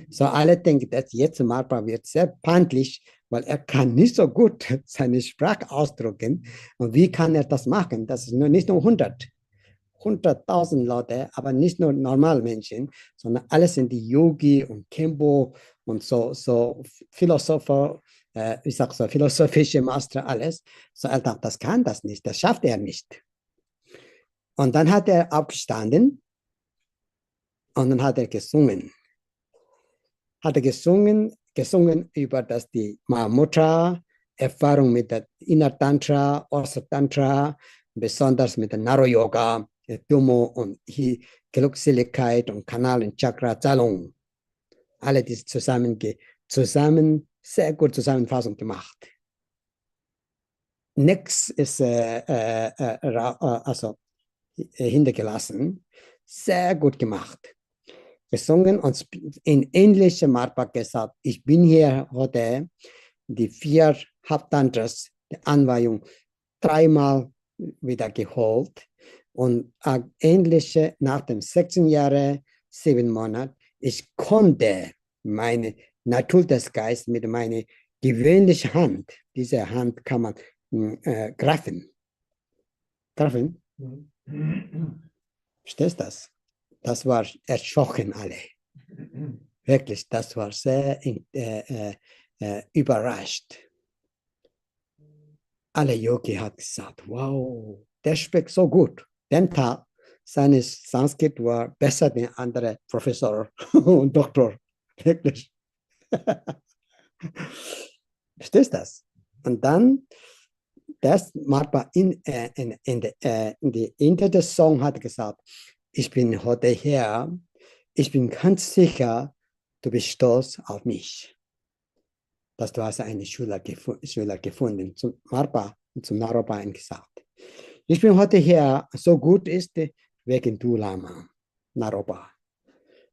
So alle denken, dass jetzt Marpa wird sehr peinlich, weil er kann nicht so gut seine Sprache ausdrücken. Und wie kann er das machen? Das ist nicht nur 100.000 Leute, aber nicht nur normale Menschen, sondern alles sind die Yogi und Kempo und so Philosopher, ich sag so, philosophische Master, alles. So, er dachte, das kann das nicht, das schafft er nicht. Und dann hat er aufgestanden und dann hat er gesungen. Hat er gesungen über das die Mahamudra, Erfahrung mit der Inner Tantra, Osa Tantra, besonders mit der Naro Yoga, Dumo und Glückseligkeit und Kanal und Chakra Zalung. Alle diese sehr gut Zusammenfassung gemacht. Nichts ist also hintergelassen. Sehr gut gemacht. Gesungen und in ähnlichem Marpa gesagt, ich bin hier heute die 4 Haupttantras der Anweihung 3-mal wiedergeholt und ähnliche nach dem 16 Jahren, 7 Monaten, ich konnte meine Natur des Geistes mit meiner gewöhnlichen Hand, diese Hand kann man greifen. Greifen? Verstehst du das? Das war erschrocken alle. Wirklich, das war sehr überrascht. Alle Yogi hat gesagt, wow, der spricht so gut. Den Tag, seine Sanskrit war besser als andere Professor und Doktor. Wirklich. Verstehst du das? Und dann, das Marpa in der Song hat gesagt, ich bin heute hier, ich bin ganz sicher, du bist stolz auf mich. Dass du hast eine Schüler gefunden, zum Marpa und zum Naropa gesagt. Ich bin heute hier, so gut ist wegen du Lama, Naropa.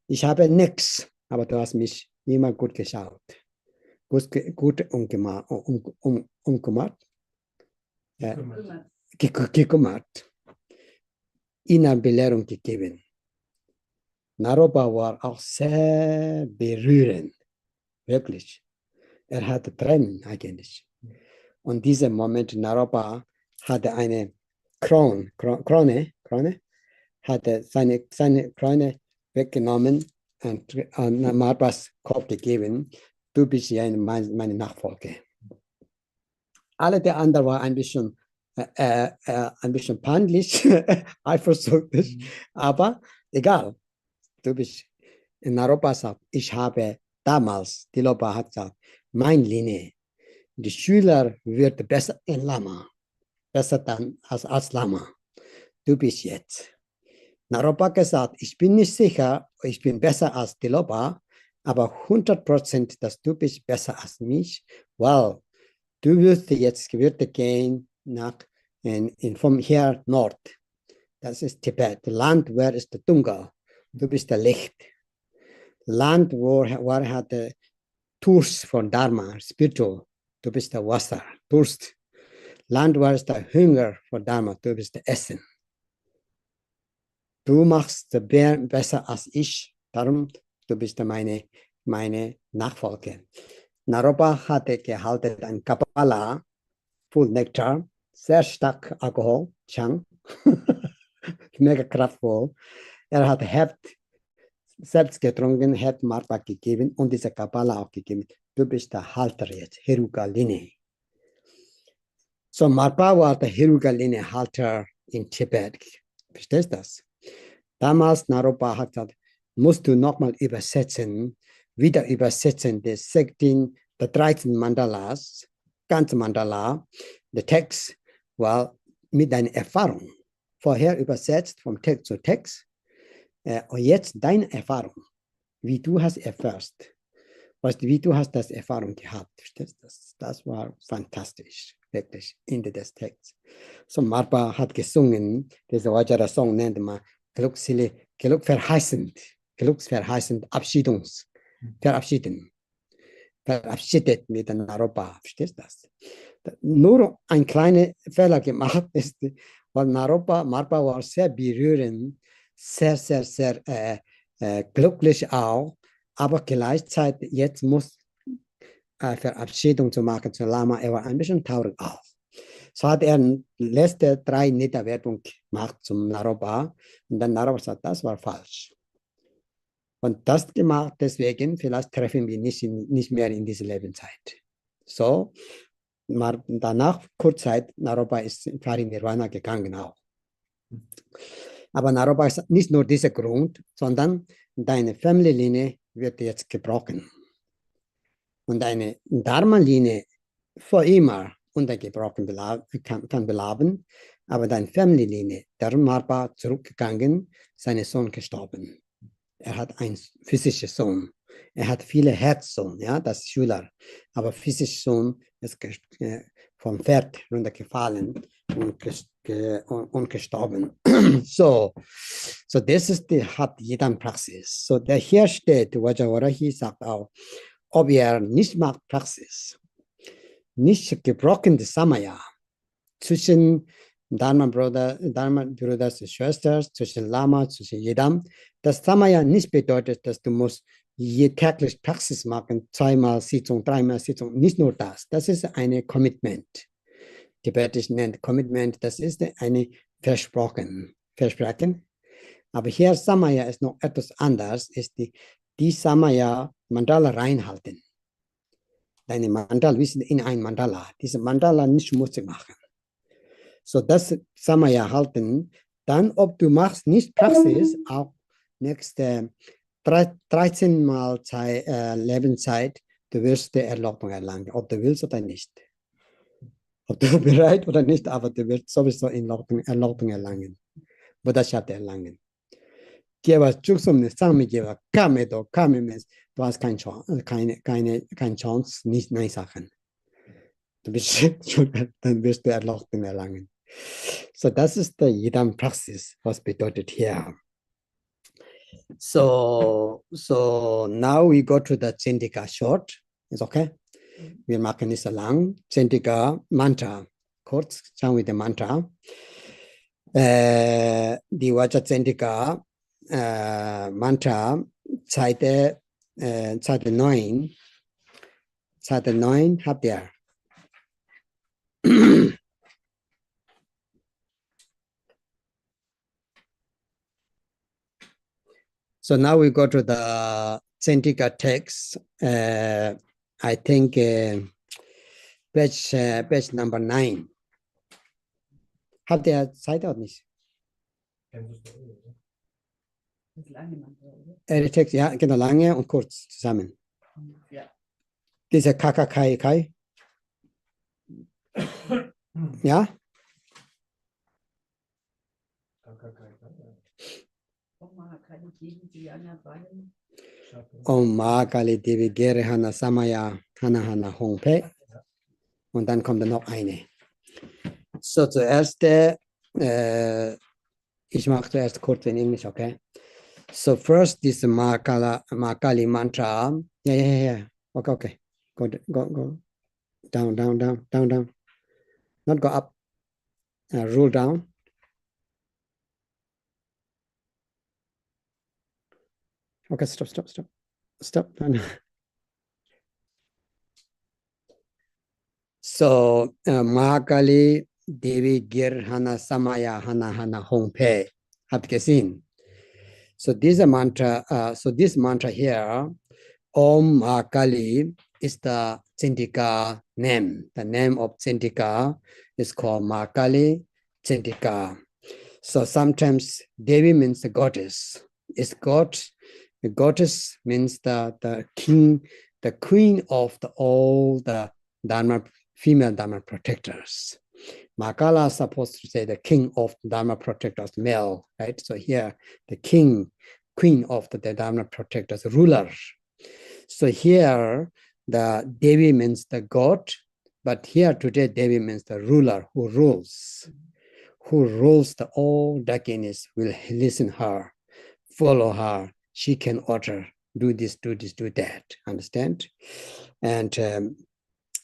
Ich habe nichts, aber du hast mich immer gut geschaut. Gut gekümmert. Ihnen Belehrung gegeben. Naropa war auch sehr berührend, wirklich. Er hatte Tränen eigentlich. Und dieser Moment, Naropa hatte eine Krone, hatte seine Krone weggenommen und Marpas Kopf gegeben. Du bist ja meine Nachfolger. Alle der anderen waren ein bisschen peinlich, eifersüchtig, aber egal. Du bist in Europa, sagt, ich habe damals, die Lopa hat gesagt, meine Linie, die Schüler wird besser in Lama, besser dann als Lama. Du bist jetzt. Naropa gesagt, ich bin nicht sicher, ich bin besser als die Lopa, aber 100%, dass du bist besser als mich, weil du wirst jetzt gehen vom hier Nord. Das ist Tibet. Land, wer ist der Dunkel? Du bist der Licht. Land, wo hat Durst von Dharma, Spiritual. Du bist der Wasser, Durst. Land, wo ist der Hunger von Dharma, du bist der Essen. Du machst besser als ich, darum du bist meine Nachfolger. Naropa hatte gehalten ein Kabbalah, Full Nectar, sehr stark Alkohol, Chang, mega kraftvoll. Er hat Heft selbst getrunken, hat Marpa gegeben und diese Kabbalah auch gegeben. Du bist der Halter jetzt, Heruga-Linie. So Marpa war der Heruga-Linie-Halter in Tibet. Verstehst du das? Damals Naropa hat gesagt, musst du nochmal übersetzen, wieder übersetzen, der 13 Mandalas, ganze Mandala, der Text war mit deiner Erfahrung. Vorher übersetzt vom Text zu Text Und jetzt deine Erfahrung, wie du hast erfährst, wie du hast das Erfahrung gehabt. Das war fantastisch, wirklich, Ende des Texts. So Marpa hat gesungen, diese Vajra-Song nennt man glückverheißend, verabschiedet mit dem Naropa, verstehst du das? Nur ein kleiner Fehler gemacht ist, weil Marpa war sehr berührend, sehr glücklich auch, aber gleichzeitig jetzt muss Verabschiedung zu machen zu Lama, er war ein bisschen traurig auch. So hat er letzte 3 Niederwertungen gemacht zum Naropa und dann Naropa sagt, das war falsch. Und das gemacht, deswegen vielleicht treffen wir nicht mehr in dieser Lebenszeit. So, danach, kurz Zeit, Naropa ist in Nirvana gegangen auch. Aber Naropa ist nicht nur dieser Grund, sondern deine Family-Linie wird jetzt gebrochen. Und deine Dharma-Linie für immer untergebrochen kann bleiben, aber deine Family-Linie, der Marpa zurückgegangen, sein Sohn gestorben. Er hat einen physischen Sohn. Er hat viele Herzsohn, ja, das ist Schüler. Aber physischer Sohn ist vom Pferd runtergefallen und gestorben. So das ist die Hat-Yidam-Praxis. So der hier steht, Vajravarahi sagt auch, ob er nicht macht Praxis, nicht gebrochene Samaya zwischen Dharma-Brüders und Schwestern, zwischen Lama, zwischen Yidam. Das Samaya nicht bedeutet, dass du musst täglich Praxis machen, 2-mal Sitzung, 3-mal Sitzung, nicht nur das. Das ist ein Commitment. Tibetisch nennt Commitment, das ist eine Versprechen. Aber hier Samaya ist noch etwas anders, ist die Samaya Mandala reinhalten. Deine Mandala, wir sind in ein Mandala. Diese Mandala nicht schmutzig machen. So das Samaya halten. Dann, ob du machst nicht Praxis, auch nächste 13 Mal Lebenszeit, du wirst die Erleuchtung erlangen, ob du willst oder nicht. Ob du bereit oder nicht, aber du wirst sowieso Erleuchtung erlangen. Buddha-Schaft erlangen. Du hast keine Chance, nicht Nein sagen. Du bist, dann wirst du Erleuchtung erlangen. So, das ist die Yidam-Praxis, was bedeutet hier. So now we go to the Tsendika short. Ist okay? Wir machen nicht so lang. Tsendika Mantra. Kurz schauen wir die Mantra. Die Vajra Tsendika Mantra, Seite 9. Seite 9 habt ihr. So now we go to the Tsendika text. I think page number 9. Habt ihr Zeit oder nicht? Text, ja, genau, lange und kurz zusammen. Ja. Diese Kakakai. Ja? Om Mahakali Devi Gerehana Samaya Hana Hongpe. Und dann kommt noch eine. So zuerst, ich mache zuerst kurz in Englisch, okay? So first this Mahakali mantra. Yeah. Okay. Go down. Not go up. Roll down. Okay, stop. So Mahakali Devi Girhana Samaya Hana Hongpe. Habt gesehen? So this mantra here, Om Mahakali, is the Tsendika name. The name of Tsendika is called Mahakali Tsendika. So sometimes Devi means the goddess. It's God. The goddess means the king, the queen of all the Dharma, female Dharma protectors. Mahakala is supposed to say the king of Dharma protectors, male, right? So here, the king, queen of the Dharma protectors, ruler. So here, the Devi means the god, but here today, Devi means the ruler who rules the all Dakinis will listen her, follow her. She can order, do this, do this, do that. Understand? And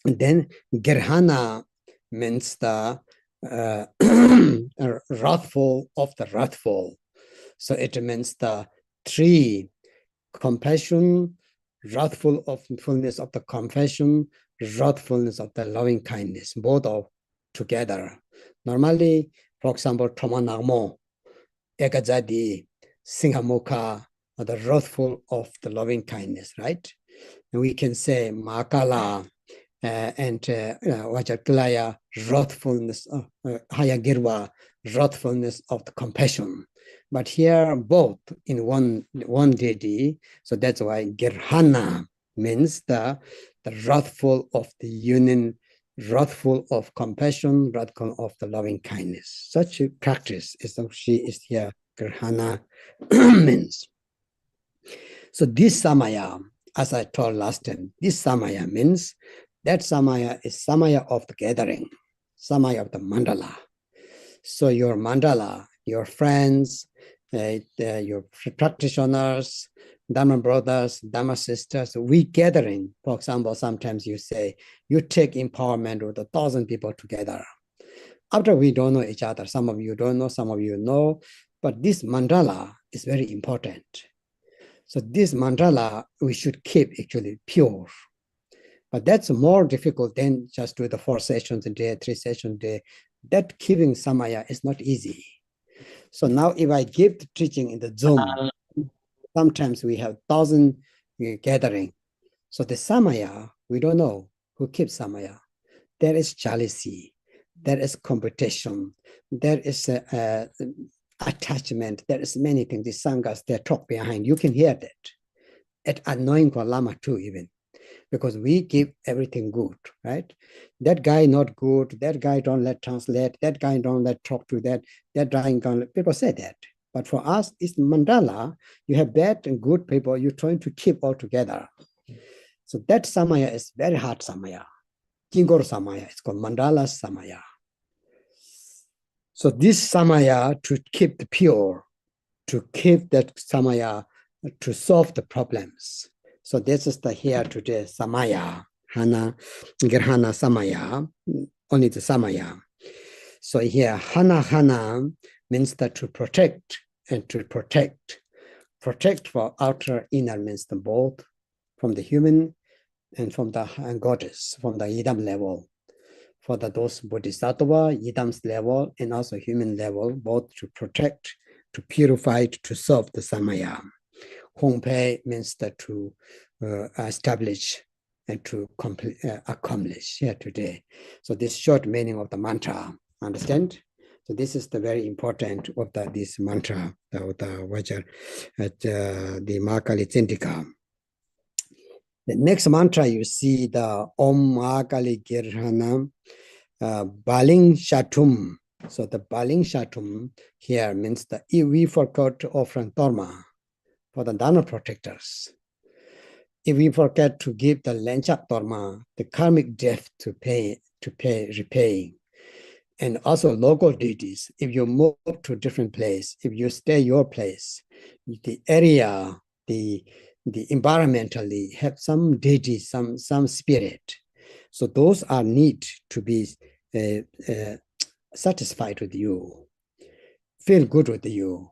then Gerhana means the wrathful of the wrathful. So it means the three: compassion, wrathful of fullness of the compassion, wrathfulness of the loving kindness, both of together. Normally, for example, Tramanamo, Ekajadi, Singhamukha are the wrathful of the loving kindness, right? And we can say Mahakala and Vajaklaya, wrathfulness, Hayagirva, wrathfulness of the compassion. But here both in one deity, so that's why Gerhana means the wrathful of the union, wrathful of compassion, wrathful of the loving kindness. Such a practice is she is here, Gerhana means. So this samaya, as I told last time, this samaya means that samaya is samaya of the gathering, samaya of the mandala. So your mandala, your friends, your practitioners, Dharma brothers, Dharma sisters, we gathering. For example, sometimes you say, you take empowerment with 1,000 people together. After we don't know each other, some of you don't know, some of you know, but this mandala is very important. So this mandala, we should keep actually pure. But that's more difficult than just do the 4 sessions a day, 3 sessions a day. That keeping samaya is not easy. So now if I give the teaching in the Zoom, sometimes we have 1,000 gathering. So the samaya, we don't know who keeps samaya. There is jealousy, there is competition, there is attachment, there is many things. The sanghas, they talk behind. You can hear that. At annoying for Lama too, even. Because we give everything good, right? That guy not good, that guy don't let translate, that guy don't let talk to that guy don't let, people say that. But for us, it's mandala, you have bad and good people, you're trying to keep all together. So that samaya is very hard samaya. Kingor samaya, it's called mandala samaya. So this samaya, to keep the pure, to keep that samaya, to solve the problems. So this is the here today, samaya, hana, gerhana samaya, only the samaya. So here, hana means that to protect and to protect. Protect for outer, inner means the both from the human and from the goddess, from the yidam level. For those bodhisattva, yidam's level, and also human level, both to protect, to purify, to serve the samaya. Hongpei means that to establish and to accomplish here today. So this short meaning of the mantra, understand? So this is the very important of this mantra, the Vajra, the Mahakali Tsendika. The next mantra you see the Om Mahakali Girhana Baling Shatum. So the Baling Shatum here means the we forgot to offer Dharma for the Dharma protectors. If we forget to give the Lenchak Dharma, the karmic debt to repay. And also local deities, if you move to a different place, if you stay your place, the area, the environmentally have some deity, some spirit. So those are need to be satisfied with you, feel good with you.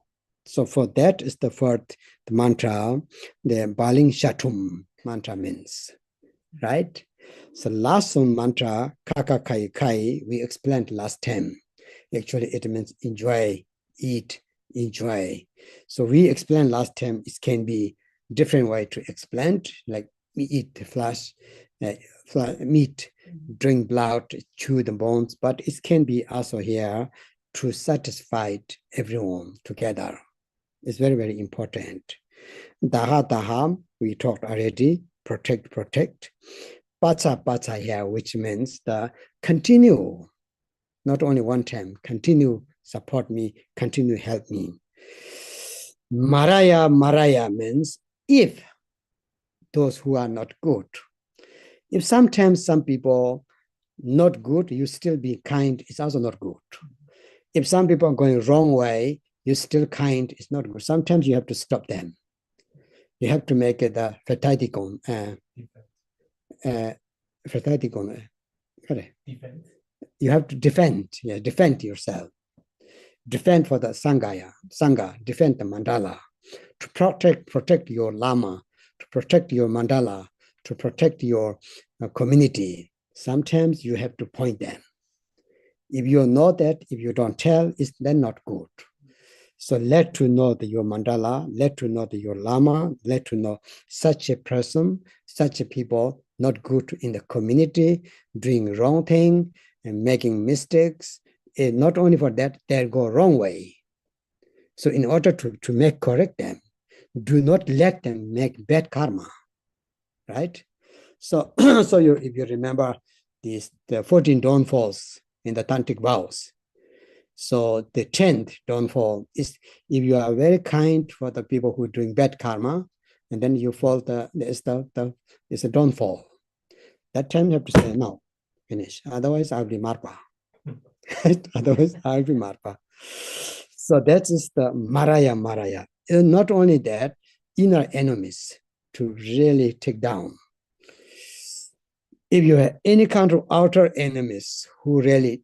So for that is the fourth mantra, the Baling Shatum mantra means, right? So last mantra, Kaka Kai Kai, we explained last time. Actually, it means enjoy, eat, enjoy. So we explained last time, it can be different way to explain, like we eat flesh, meat, drink blood, chew the bones, but it can be also here to satisfy everyone together. It's very, very important. Daha, we talked already, protect. Pacha here, which means the continue not only one time, continue support me, continue help me. Maraya means if those who are not good. If sometimes some people not good, you still be kind, it's also not good. If some people are going wrong way, you still kind, it's not good. Sometimes you have to stop them. You have to make it a verteidigung. Defense. You have to defend, defend yourself. Defend for the Sangha, defend the mandala, to protect your Lama, to protect your mandala, to protect your community. Sometimes you have to point them. If you know that, if you don't tell, it's then not good. So let to know that your mandala, let to know that your Lama, let to know such a person, such a people, not good in the community, doing wrong thing and making mistakes. And not only for that, they go wrong way. So in order to make correct them, do not let them make bad karma, right? So, if you remember the 14 downfalls in the tantric vows. So the 10th downfall is if you are very kind for the people who are doing bad karma, and then you fall, it's a downfall. That time you have to say, no, finish. Otherwise, I'll be marpa. Otherwise, I'll be marpa. So that is the maraya. And not only that, inner enemies to really take down. If you have any kind of outer enemies who really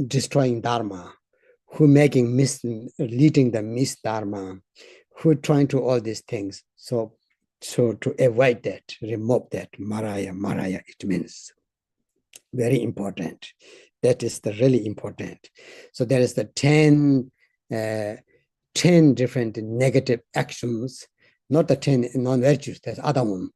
destroying dharma, who making leading the misdharma, who trying to all these things. So to avoid that, remove that, maraya, it means very important. That is the really important. So there is the 10 different negative actions, not the 10 non-virtues, there's other one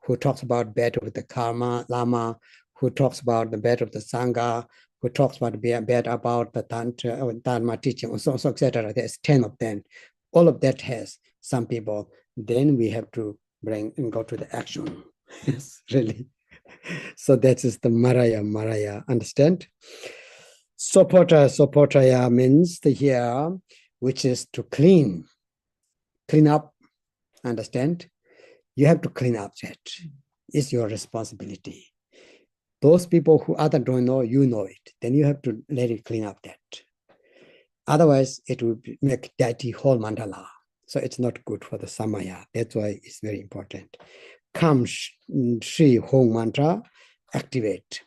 who talks about bad of the karma, lama, who talks about the bad of the sangha, who talks about bad about the tantra or dharma teaching, so etc. There's 10 of them. All of that has some people. Then we have to bring and go to the action. Yes, really. So that is the maraya. Understand? Sopotaya means the here, which is to clean up. Understand? You have to clean up that. It's your responsibility. Those people who other don't know, you know it. Then you have to let it clean up that. Otherwise, it will make dirty whole mandala. So it's not good for the samaya. That's why it's very important. Kam Shri Hong mantra, activate.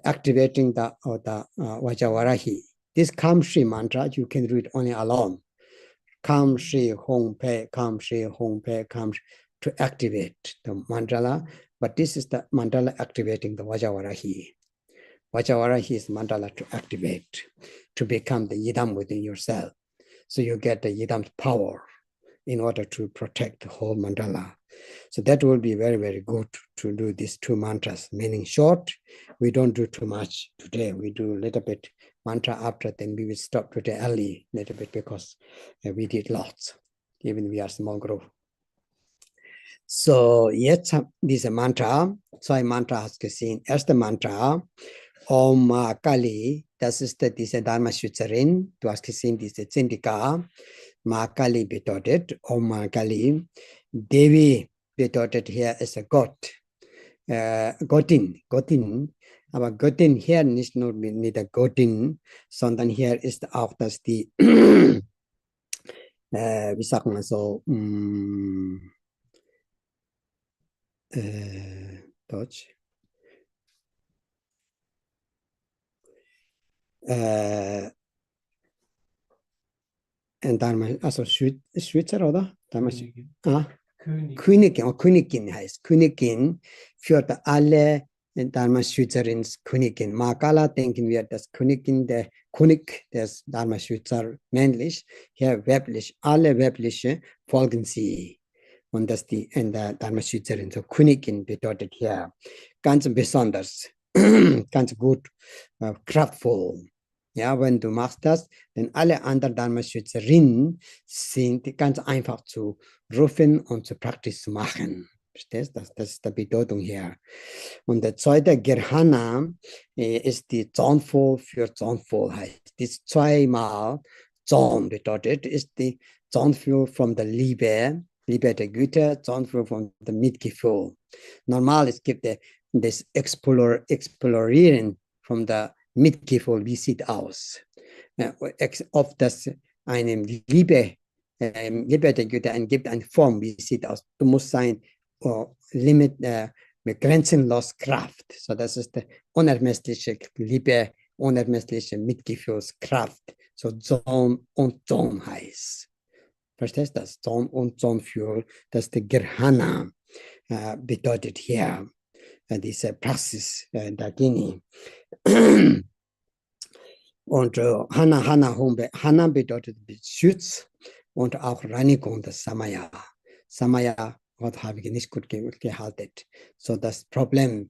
Activating the Vajravarahi. This Kam Shri mantra, you can read only alone. Kam Shri Hong Pe, Kam Shri Hong Pe, Kam Shri, to activate the mandala. But this is the mandala activating the Vajravarahi. Vajravarahi is mandala to activate, to become the yidam within yourself. So you get the yidam's power in order to protect the whole mandala. So that will be very, very good to do these two mantras, meaning short. We don't do too much today. We do a little bit mantra after, then we will stop today early a little bit because we did lots, even we are small group. So jetzt diese Mantra, zwei Mantra hast gesehen. Erste Mantra, Om Mahakali, das ist diese Dharma-Schützerin. Du hast gesehen, diese Tsendika. Mahakali bedeutet, Om Mahakali. Devi bedeutet hier ist a Gott. Göttin. Aber Göttin hier nicht nur mit der Göttin, sondern hier ist auch, dass die, wie sagt man so, Deutsch. Also Schweizer, oder? Königin heißt. Königin führt alle Dharma-Schützerins Königin. Mahakala denken wir, das Königin, der König des Dharma-Schützer männlich, hier weiblich, alle weibliche folgen sie. Und das die in der Dharma-Schützerin, so Königin bedeutet hier ganz besonders, ganz gut, kraftvoll. Ja, wenn du machst das, denn alle anderen Dharma-Schützerinnen sind ganz einfach zu rufen und zu Praxis zu machen. Verstehst du? Das ist die Bedeutung hier. Und der zweite Gerhana ist die Zornvoll für Zornvollheit. Das zweimal Zorn bedeutet, ist die Zornvoll von der Liebe, Liebe der Güte, Zornvoll von der Mitgefühl. Normal, es gibt das Explorieren von der Mitgefühl, wie sieht aus. Oft das eine Liebe, Liebe der Güte gibt eine Form, wie sieht aus. Du musst sein Limit, mit grenzenlos Kraft. So, das ist die unermessliche Liebe, unermessliche Mitgefühlskraft. So Zorn und Zorn heißt. Verstehst du das? Zorn und Zornfühl, das ist der Gerhana bedeutet hier, diese Praxis Dakini. Und Hana bedeutet Schutz und auch Reinigung des Samaya. Samaya habe ich nicht gut gehalten. So das Problem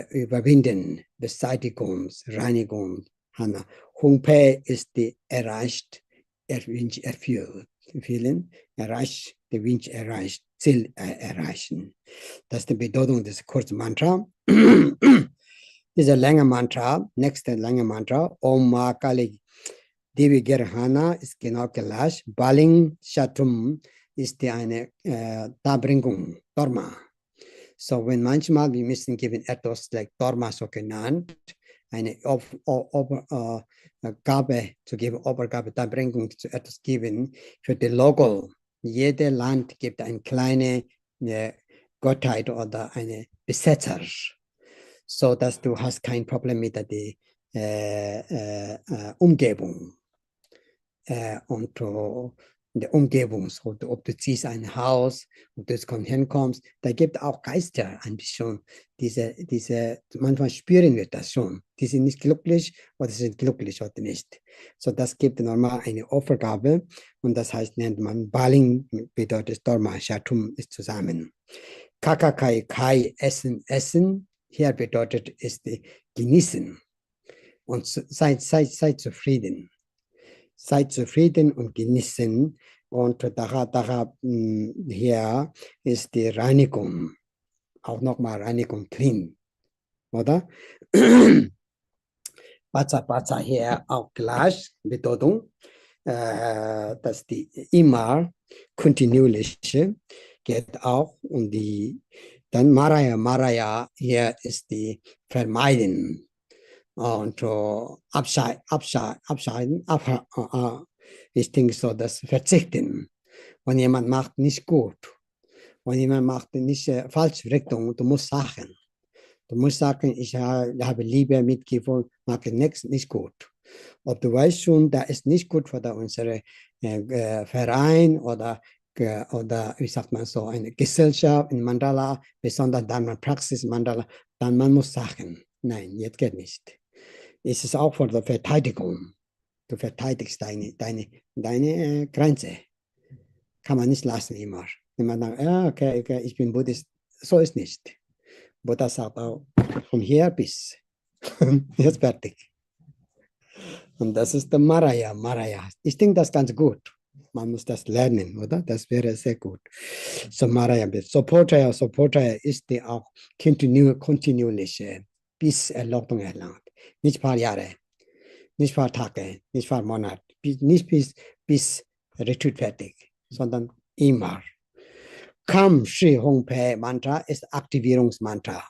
überwinden, Beseitigung, Reinigung. Hana. Humpe ist die erreicht, Wunsch erfüllt. Vielen erreicht, der Wunsch erreicht, Ziel erreichen. Das ist die Bedeutung des Kurzmantra. Dieser lange Mantra, nächste lange Mantra, Om Mahakali Devi Gerhana ist genau gleich. Baling Shatum ist die eine Darbringung, Dharma. So, wenn manchmal, wir müssen geben etwas, like Dharma so genannt, eine Gabe zu geben, Obergabe, Darbringung zu etwas geben, für die Logo. Jedes Land gibt eine kleine Gottheit oder eine Besetzer, so dass du hast kein Problem mit der Umgebung. Und in der Umgebung, so, ob du ziehst ein Haus, ob du hinkommst, da gibt auch Geister ein bisschen, diese, manchmal spüren wir das schon, die sind nicht glücklich oder sind glücklich oder nicht. So, das gibt normal eine Opfergabe und das heißt, nennt man Baling, bedeutet Dharma, Shatum ist zusammen. Kakakai, Kai, Essen, hier bedeutet ist genießen und seid zufrieden. Seid zufrieden und genießen. Und hier ist die Reinigung. Auch nochmal Reinigung clean. Oder? Baza hier auch gleich Bedeutung. Dass die immer kontinuierliche geht auch und die dann Maraya hier ist die Vermeiden. Und abscheiden, ich denke so, das Verzichten. Wenn jemand macht nicht gut, wenn jemand macht nicht falsche Richtung, du musst sagen, ich habe Liebe, Mitgefühl, mache nichts nicht gut. Ob du weißt schon, da ist nicht gut für unsere Verein oder wie sagt man so, eine Gesellschaft in Mandala, besonders dann man Praxis Mandala, dann man muss sagen, nein, jetzt geht nicht. Es ist auch für die Verteidigung. Du verteidigst deine Grenze. Kann man nicht lassen immer. Wenn man sagt, ja, okay, ich bin Buddhist, so ist nicht. Buddha sagt auch, von hier bis jetzt fertig. Und das ist der Maraya. Ich denke, das ist ganz gut. Man muss das lernen, oder? Das wäre sehr gut. So Maraya, Supporter ist die auch kontinuierliche, bis Erlauchtung erlangt. Nicht ein paar Jahre, nicht ein paar Tage, nicht ein paar Monate, nicht bis Retreat fertig, sondern immer. Kam Shri Hong Pe Mantra ist Aktivierungsmantra.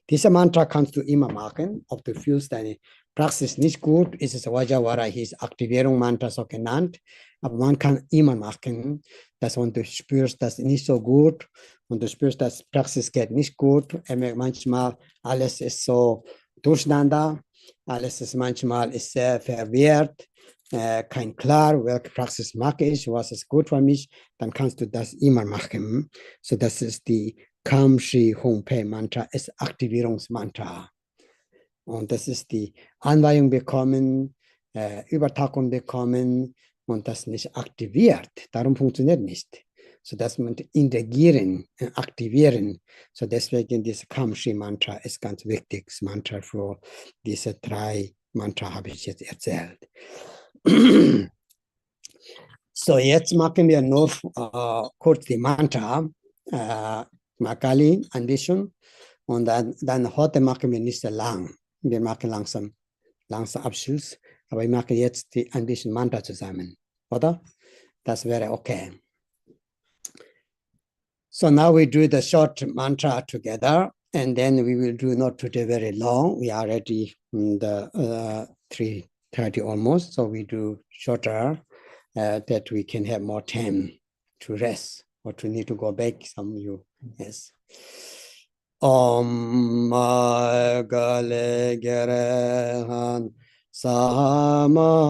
Diese Mantra kannst du immer machen, ob du fühlst deine Praxis nicht gut, ist es Vajravarahi, ist Aktivierungsmantra so genannt, aber man kann immer machen, dass wenn du spürst, das nicht so gut und du spürst, dass Praxis geht nicht gut, manchmal alles ist so durcheinander, alles ist manchmal ist sehr verwirrt, kein klar, welche Praxis mache ich, was ist gut für mich, dann kannst du das immer machen. So, das ist die Kam Shri Hong Pe Mantra, ist Aktivierungsmantra. Und das ist die Anweihung bekommen, Übertragung bekommen und das nicht aktiviert. Darum funktioniert nicht. So dass man integrieren, aktivieren. So deswegen dieses Kam Shri Mantra ist ganz wichtig. Das Mantra für diese 3 Mantra habe ich jetzt erzählt. So, jetzt machen wir noch kurz die Mantra. Mahakali, ambition. Und dann heute machen wir nicht lang. Wir machen langsam Abschluss. Aber ich mache jetzt die Ambition Mantra zusammen. Oder? Das wäre okay. So now we do the short mantra together, and then we will do not today very long. We are already in the 3:30 almost, so we do shorter that we can have more time to rest or to need to go back. Some of you, yes. Om Mahakali Gerehan Samaya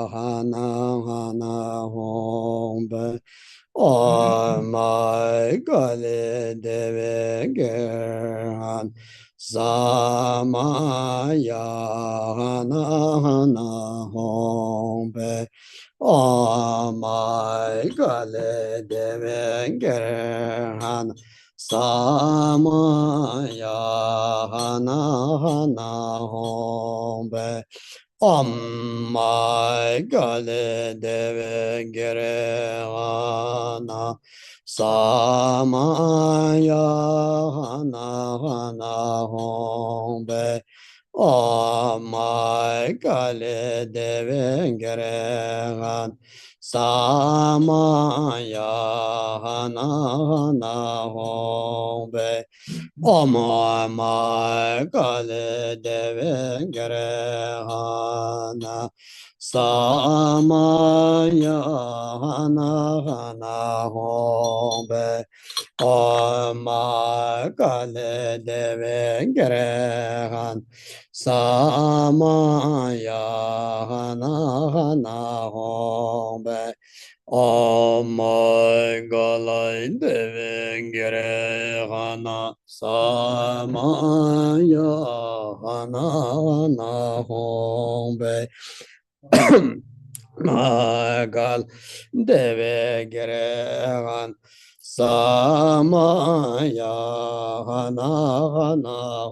Hana Hom Om Mahakali Gerehan Samaya Hana Hom Om Mahakali Gerehan Samaya Hana Hombe Om Mahakali Gerehan Samaya Hana Hombe Om Mahakali Gerehan Samaya Hana Hombe Om Mahakali Gerehan Samaya Hana Hombe Om Mahakali Gerehan Samaya Hana Hombe Om Mahakali Gerehan Samaya Hana Hombe Mahakali Gerehan Samaya Hana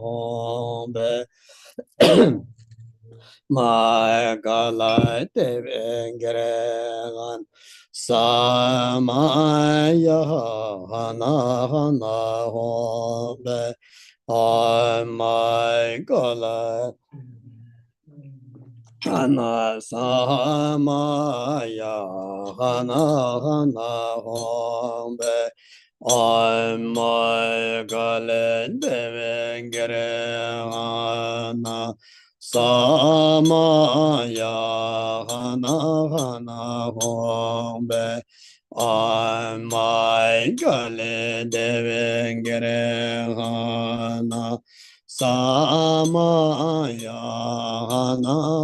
Hombe Mahakali Gerehan Samaya Hana Hombe Om Mahakali Hana Samaya Hana Hombe Om Mahakali Gerehan Samaya Hana Hombe Om Mahakali Gerehan Samaya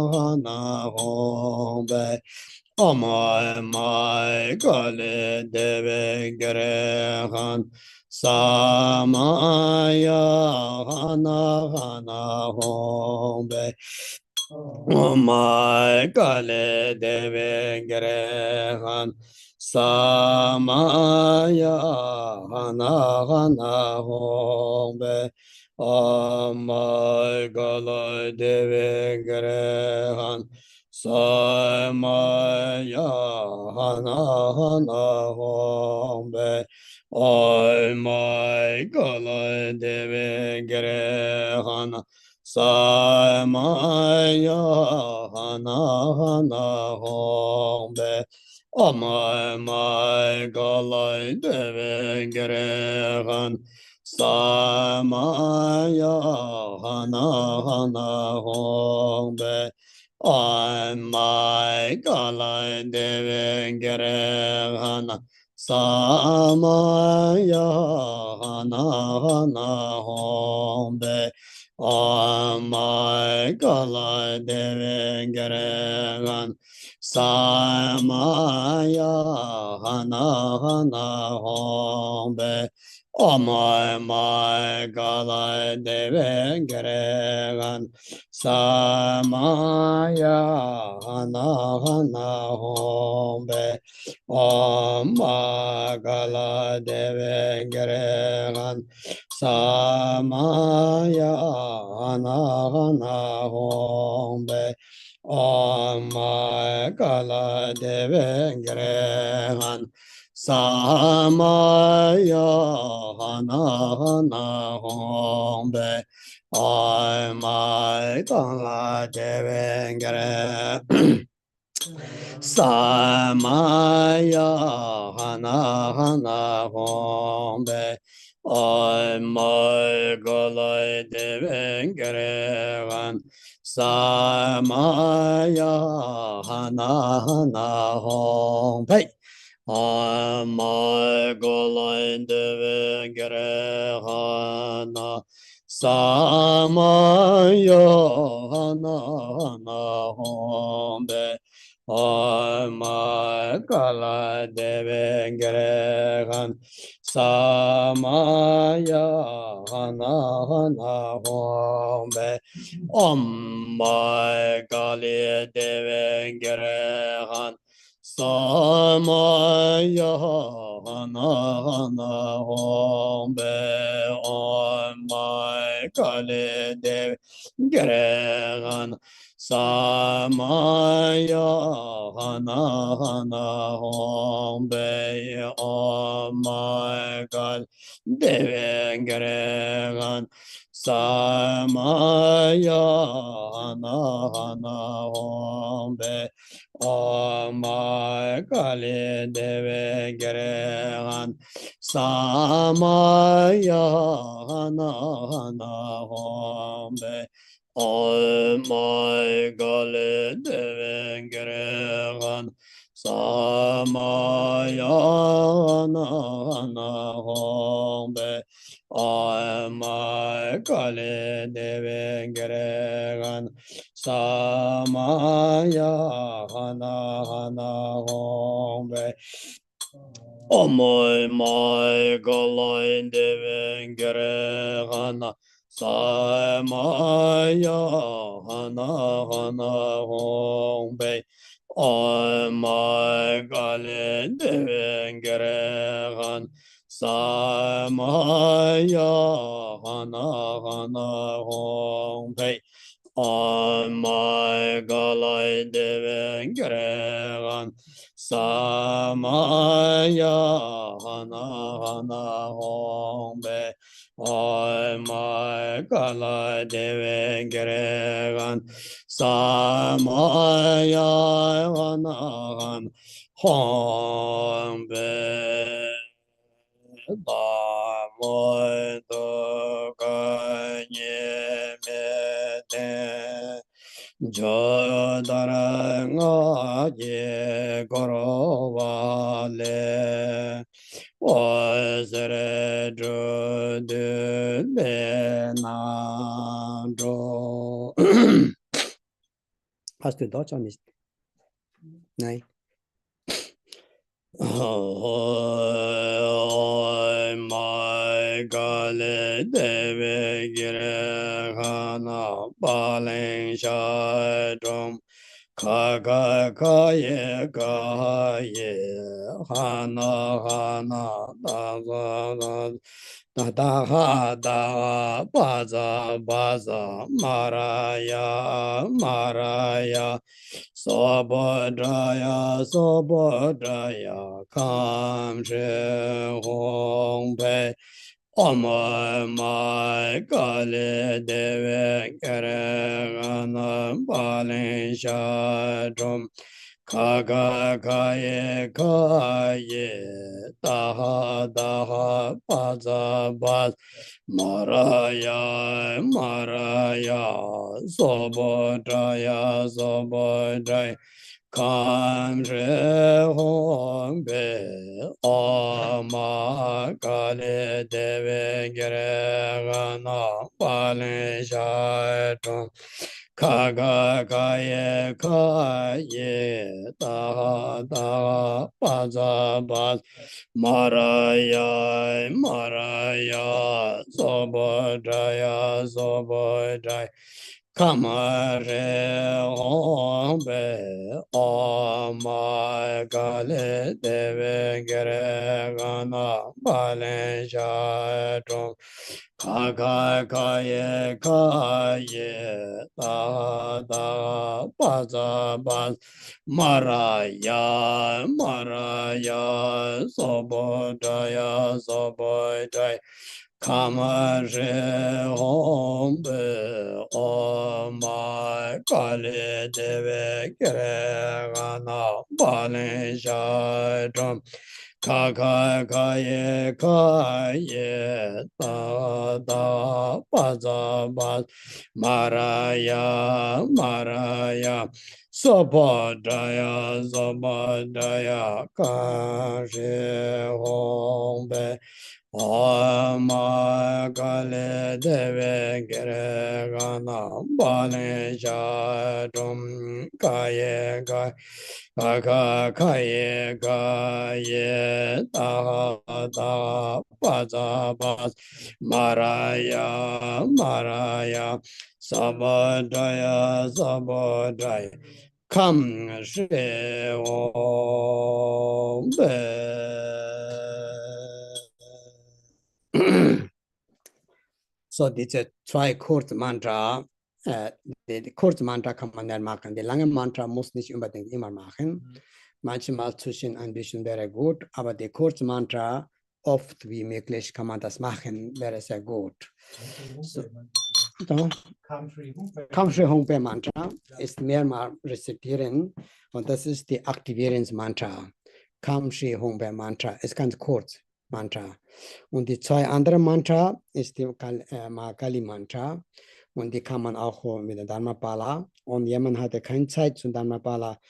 Hana Hombe Om Mahakali Gerehan Samaya Hana Hombe Om Mahakali Gerehan Samaya Hana Hombe Om Mahakali Gerehan Samaya Hana Hombe Om Mahakali Gerehan Samaya Hana Hombe Om Mahakali Gerehan Samaya Hana Hombe Om Mahakali Gerehan Samaya Hana Hombe Om Mahakali Gerehan Samaya Hana Hombe Om Mahakali Gerehan Samaya Hana Hombe Om Mahakali Gerehan Samaya Hana Hombe Mahakali Tsendika samaya hana hombe Mahakali Tsendika samaya hana hombe Mahakali Tsendika samaya hana hombe Mahakali Tsendika samaya hana hombe Mahakali Tsendika samaya hana hombe Mahakali Tsendika samaya hana hombe Mahakali Tsendika samaya hana hombe Mahakali Tsendika samaya hana hombe Mahakali Tsendika samaya hana hombe Mahakali Tsendika samaya hana hombe Mahakali Tsendika samaya hana hombe Mahakali Tsendika samaya hana hombe Mahakali Tsendika samaya hana hombe Mahakali Tsendika samaya hana hombe Mahakali Tsendika samaya hana hombe Jodara je korovale Wasere de benado. Hast du Deutsch oder nicht? Nein. Mahakali Tsendika Balin Shadum Kaka Kaye Kaye Hana Daha Baza Maraya Sobodaya Kamshe Hongpe Mahakali Tsendika Balin Shadum Kaka Kaye Daha Baza Maraya Sobodaya Kamshe Hongpe Mahakali Tsendika Balin Shadum Kaka Kaye Daha Baza Maraya Sobodaya Kamare Hombe Mahakali Tsendika Balen Shadrum Kaye Kaye Da Baza Maraya Sobodaya Kamare Hombe Mahakali Tsendika Balen Shadrum Kaye Da Baza Maraya Sobodaya Kaje Hombe Mahakali Tsendika Balen Shadrum Kaye Da Baza Maraya Sabodaya Come So this is a tri-chord mantra. Die kurze Mantra kann man dann machen. Die lange Mantra muss nicht unbedingt immer machen. Manchmal zwischen ein bisschen wäre gut, aber die kurze Mantra, oft wie möglich kann man das machen, wäre sehr gut. So, Country Home Mantra ist mehrmals rezitieren und das ist die Aktivierungsmantra. Country Home Mantra ist ganz kurz. Mantra. Und die zwei anderen Mantra ist die Mahakali Mantra und die kann man auch mit der Dharmapala. Und jemand hatte keine Zeit zum Dharmapala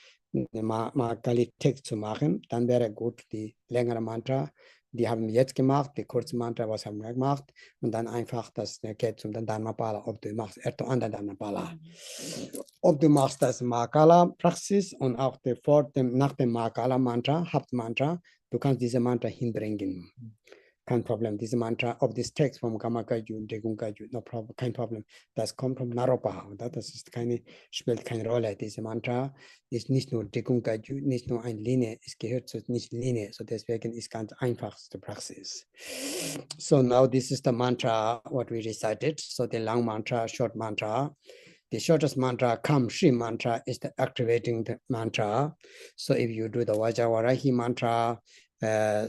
Mahakali Text zu machen, dann wäre gut die längere Mantra. Die haben wir jetzt gemacht, die kurze Mantra, was haben wir gemacht und dann einfach das geht zum Dharmapala, ob du machst andere Dharmapala. Ob du machst das Mahakala Praxis und auch nach dem Mahakala Mantra, Hauptmantra, du kannst diese Mantra hinbringen. Kein Problem. Diese Mantra, ob das Text vom Gamakaju, Degungaju, no problem, kein Problem. Das kommt vom Naropa. Das ist spielt keine Rolle. Diese Mantra ist nicht nur Degungaju, nicht nur eine Linie. Es gehört zu nicht Linie. So deswegen ist ganz einfachste Praxis. So now this is the mantra what we recited. So the long mantra, short mantra. The shortest mantra, Kam Shri mantra, is the activating the mantra. So if you do the Vajrayāna mantra,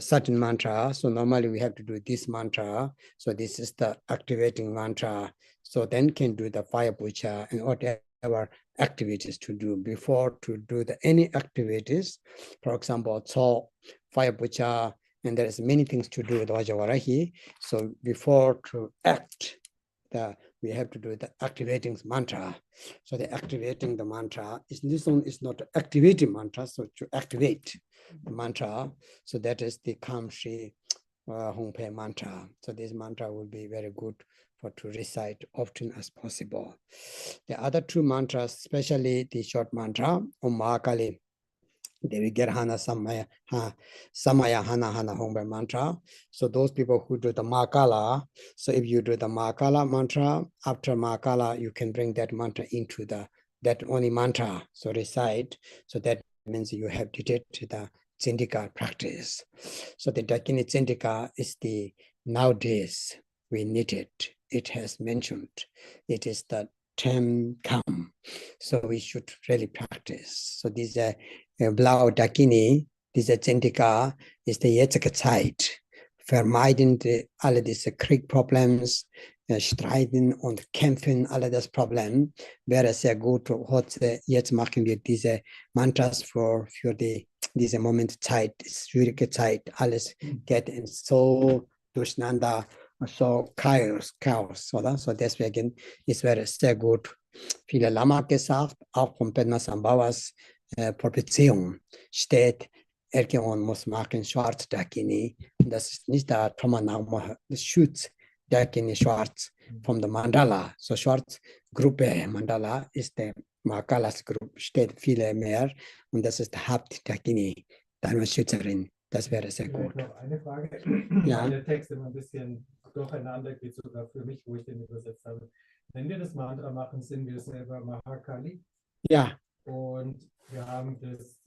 certain mantra, so normally we have to do this mantra. So this is the activating mantra. So then can do the fire puja and whatever activities to do before to do any activities. For example, so fire puja, and there is many things to do with Vajrayāna. So before to act, we have to do the activating mantra. So the activating the mantra is this one is not activating mantra, so to activate the mantra. So that is the Kam Shri Hongpe mantra. So this mantra will be very good for to recite often as possible. The other two mantras, especially the short mantra, Om Mahakali, Devi Gerhana Samaya Hana Hongpe mantra. So those people who do the Mahakala, so if you do the Mahakala mantra, after Mahakala, you can bring that mantra into that only mantra. So recite. So that means you have detected the Tsendika practice. So the Dakini Tsendika is the nowadays we need it. It has mentioned. It is the time come. So we should really practice. So this Blau Dakini, diese Tsendika ist die jetzige Zeit. Vermeiden alle diese Kriegproblems, Streiten und Kämpfen, alle das Problem, wäre sehr gut. Heute, jetzt machen wir diese Mantras für diese Moment Zeit, schwierige Zeit, alles geht so durcheinander, so Chaos, oder? So deswegen ist es sehr gut. Viele Lama gesagt, auch von Padma Sambhavas Propheziung steht, Erkeon muss machen schwarz Dakini. Das ist nicht der Trauma, das Schutz Dakini schwarz von der Mandala. So schwarz Gruppe Mandala ist der Mahakalas Gruppe, steht viele mehr und das ist der Haupt Dakini, deine Schützerin. Das wäre sehr gut. Noch eine Frage, ja. Weil der Text immer ein bisschen durcheinander geht, sogar für mich, wo ich den übersetzt habe. wenn wir das Mantra machen, sind wir selber Mahakali. Ja, Und wir haben das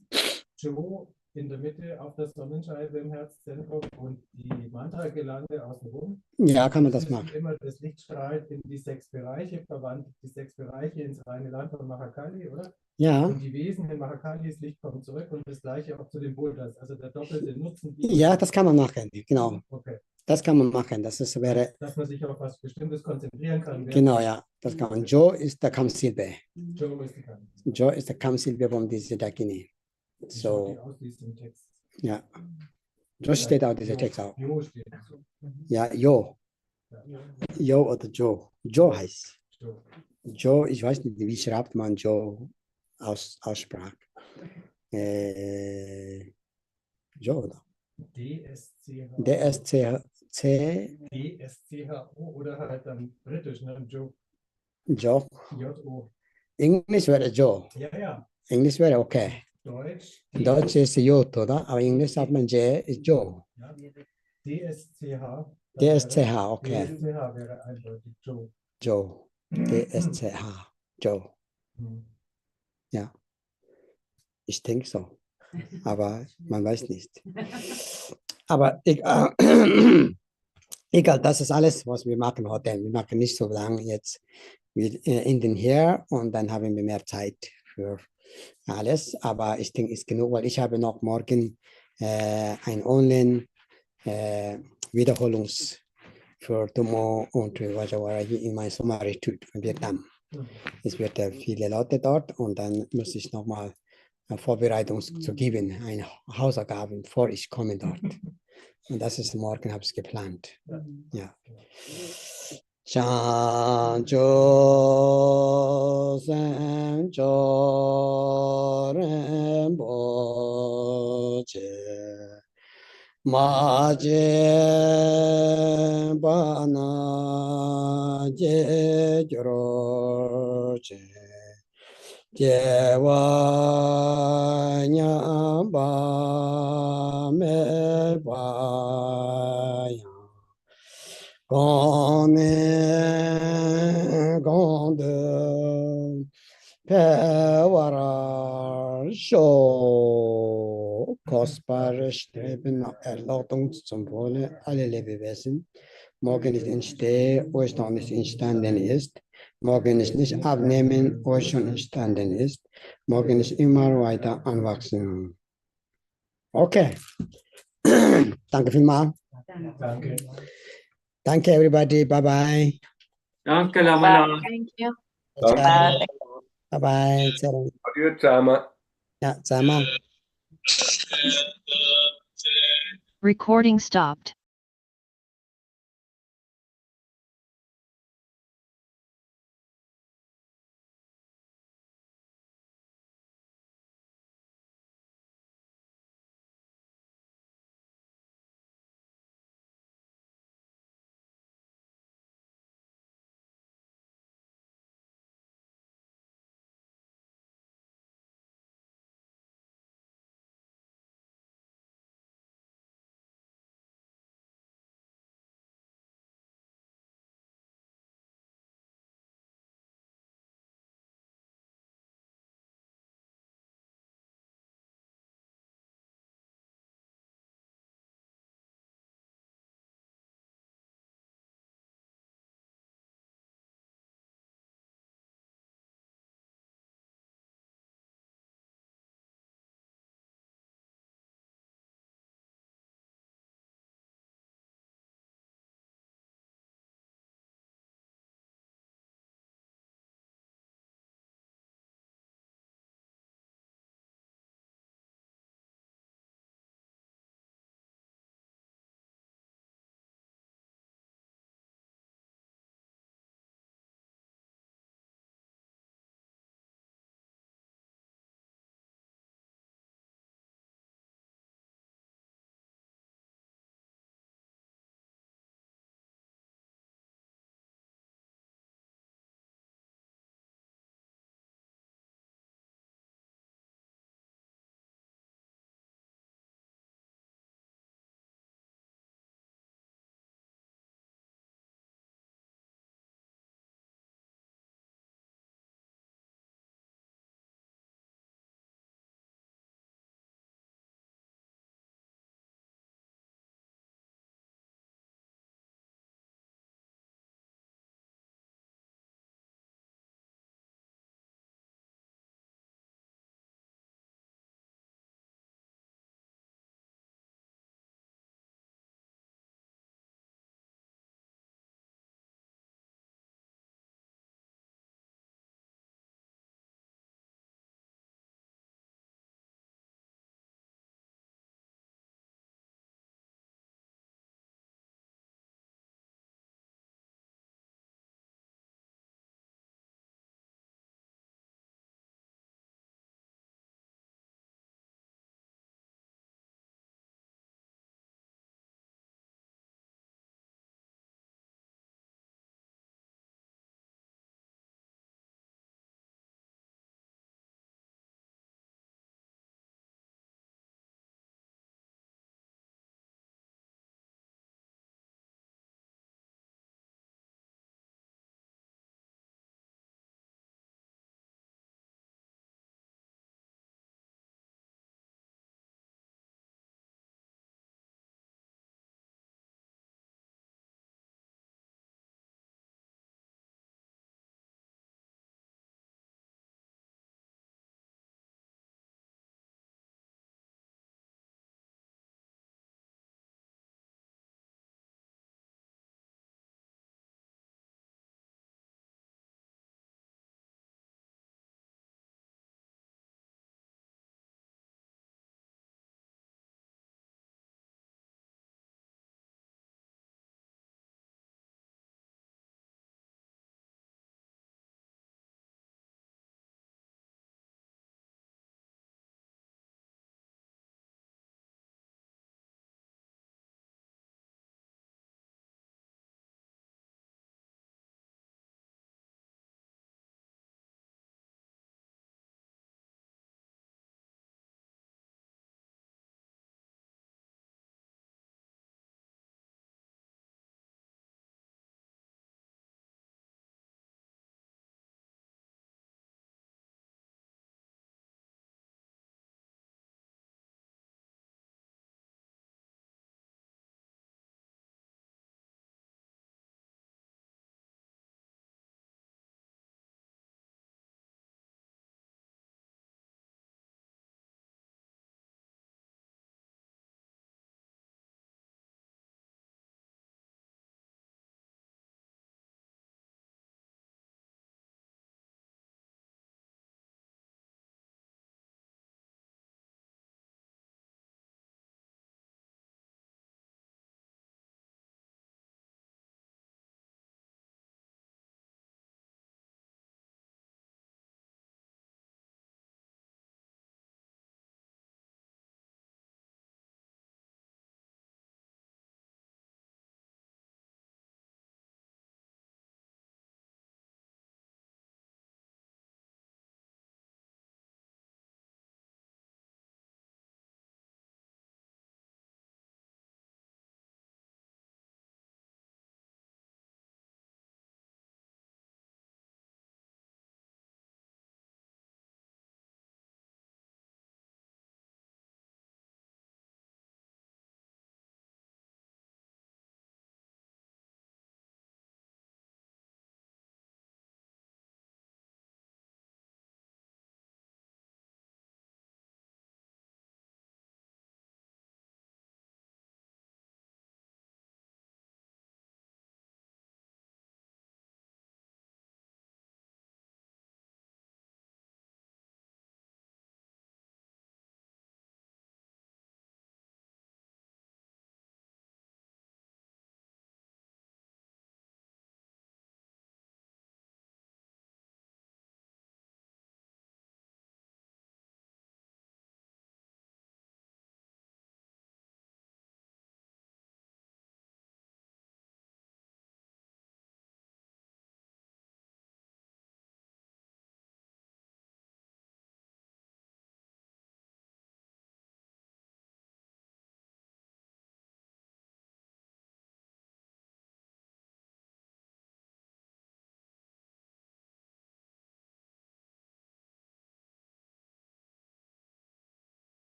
Jo in der Mitte auf der Sonnenscheibe im Herzzentrum und die Mantra-Gelande außenrum. ja, kann man Das das ist machen. immer, das Licht strahlt in die 6 Bereiche, verwandelt die 6 Bereiche ins reine Land von Mahakali, oder? Ja, Und die Wesen in Mahakali, das Licht kommt zurück und das gleiche auch zu den Buddhas. Also der doppelte Nutzen. ja, das kann man machen, genau. Okay. Das kann man machen, das ist, wäre, Dass man sich auf was Bestimmtes konzentrieren kann. genau, ja, das kann man. Jo ist der Kammsilbe. Jo ist die Kante. Jo ist der Kammsilbe von dieser Dakini. Wie schaut die So, aus, wie ist im Text? ja. Jo steht auch dieser Text auch. Jo steht. Ja, Jo. Ja. Jo oder Jo. Jo heißt. Jo. Jo, ich weiß nicht, wie schreibt man Jo aussprach. Jo, oder? DSCH. DSCH oder halt dann britisch, ne? Jo. Jo. J-O. Englisch wäre Jo. Ja, ja. Englisch wäre okay. Deutsch. Deutsch ist Jod, oder? Aber Englisch sagt man J ist Jo. Ja. DSCH. DSCH, okay. DSCH wäre eindeutig Jo. Jo. DSCH. Jo. Hm. Ja. Ich denke so. Aber man weiß nicht. Aber egal, egal, das ist alles, was wir machen heute. Wir machen nicht so lange jetzt. Wir enden hier und dann haben wir mehr Zeit für alles. Aber ich denke, es ist genug, weil ich habe noch morgen ein Online Wiederholungs für Tumo und Vajrayogini in mein Sommerretreat in Vietnam. Es wird viele Leute dort und dann muss ich nochmal Vorbereitung zu geben, eine Hausaufgabe, bevor ich komme dort. Und das ist morgen, habe ich geplant. Ja. Chancho San Cho Remboche Maje Bana Je Joroche Jewa Nyamba Me Baya Gone Pewara Show kostbare Streben nach Erlauchtung zum Wohle aller Lebewesen. Morgen ist entstehen, wo es noch nicht entstanden ist. Morgen ist nicht abnehmen, wo es schon entstanden ist. Morgen ist immer weiter anwachsen. Okay. Danke vielmals. Danke. Danke, everybody. Bye-bye. Danke, Lamana. Thank you. Danke. Bye-bye. Adieu zusammen. Ja, zusammen. Recording stopped.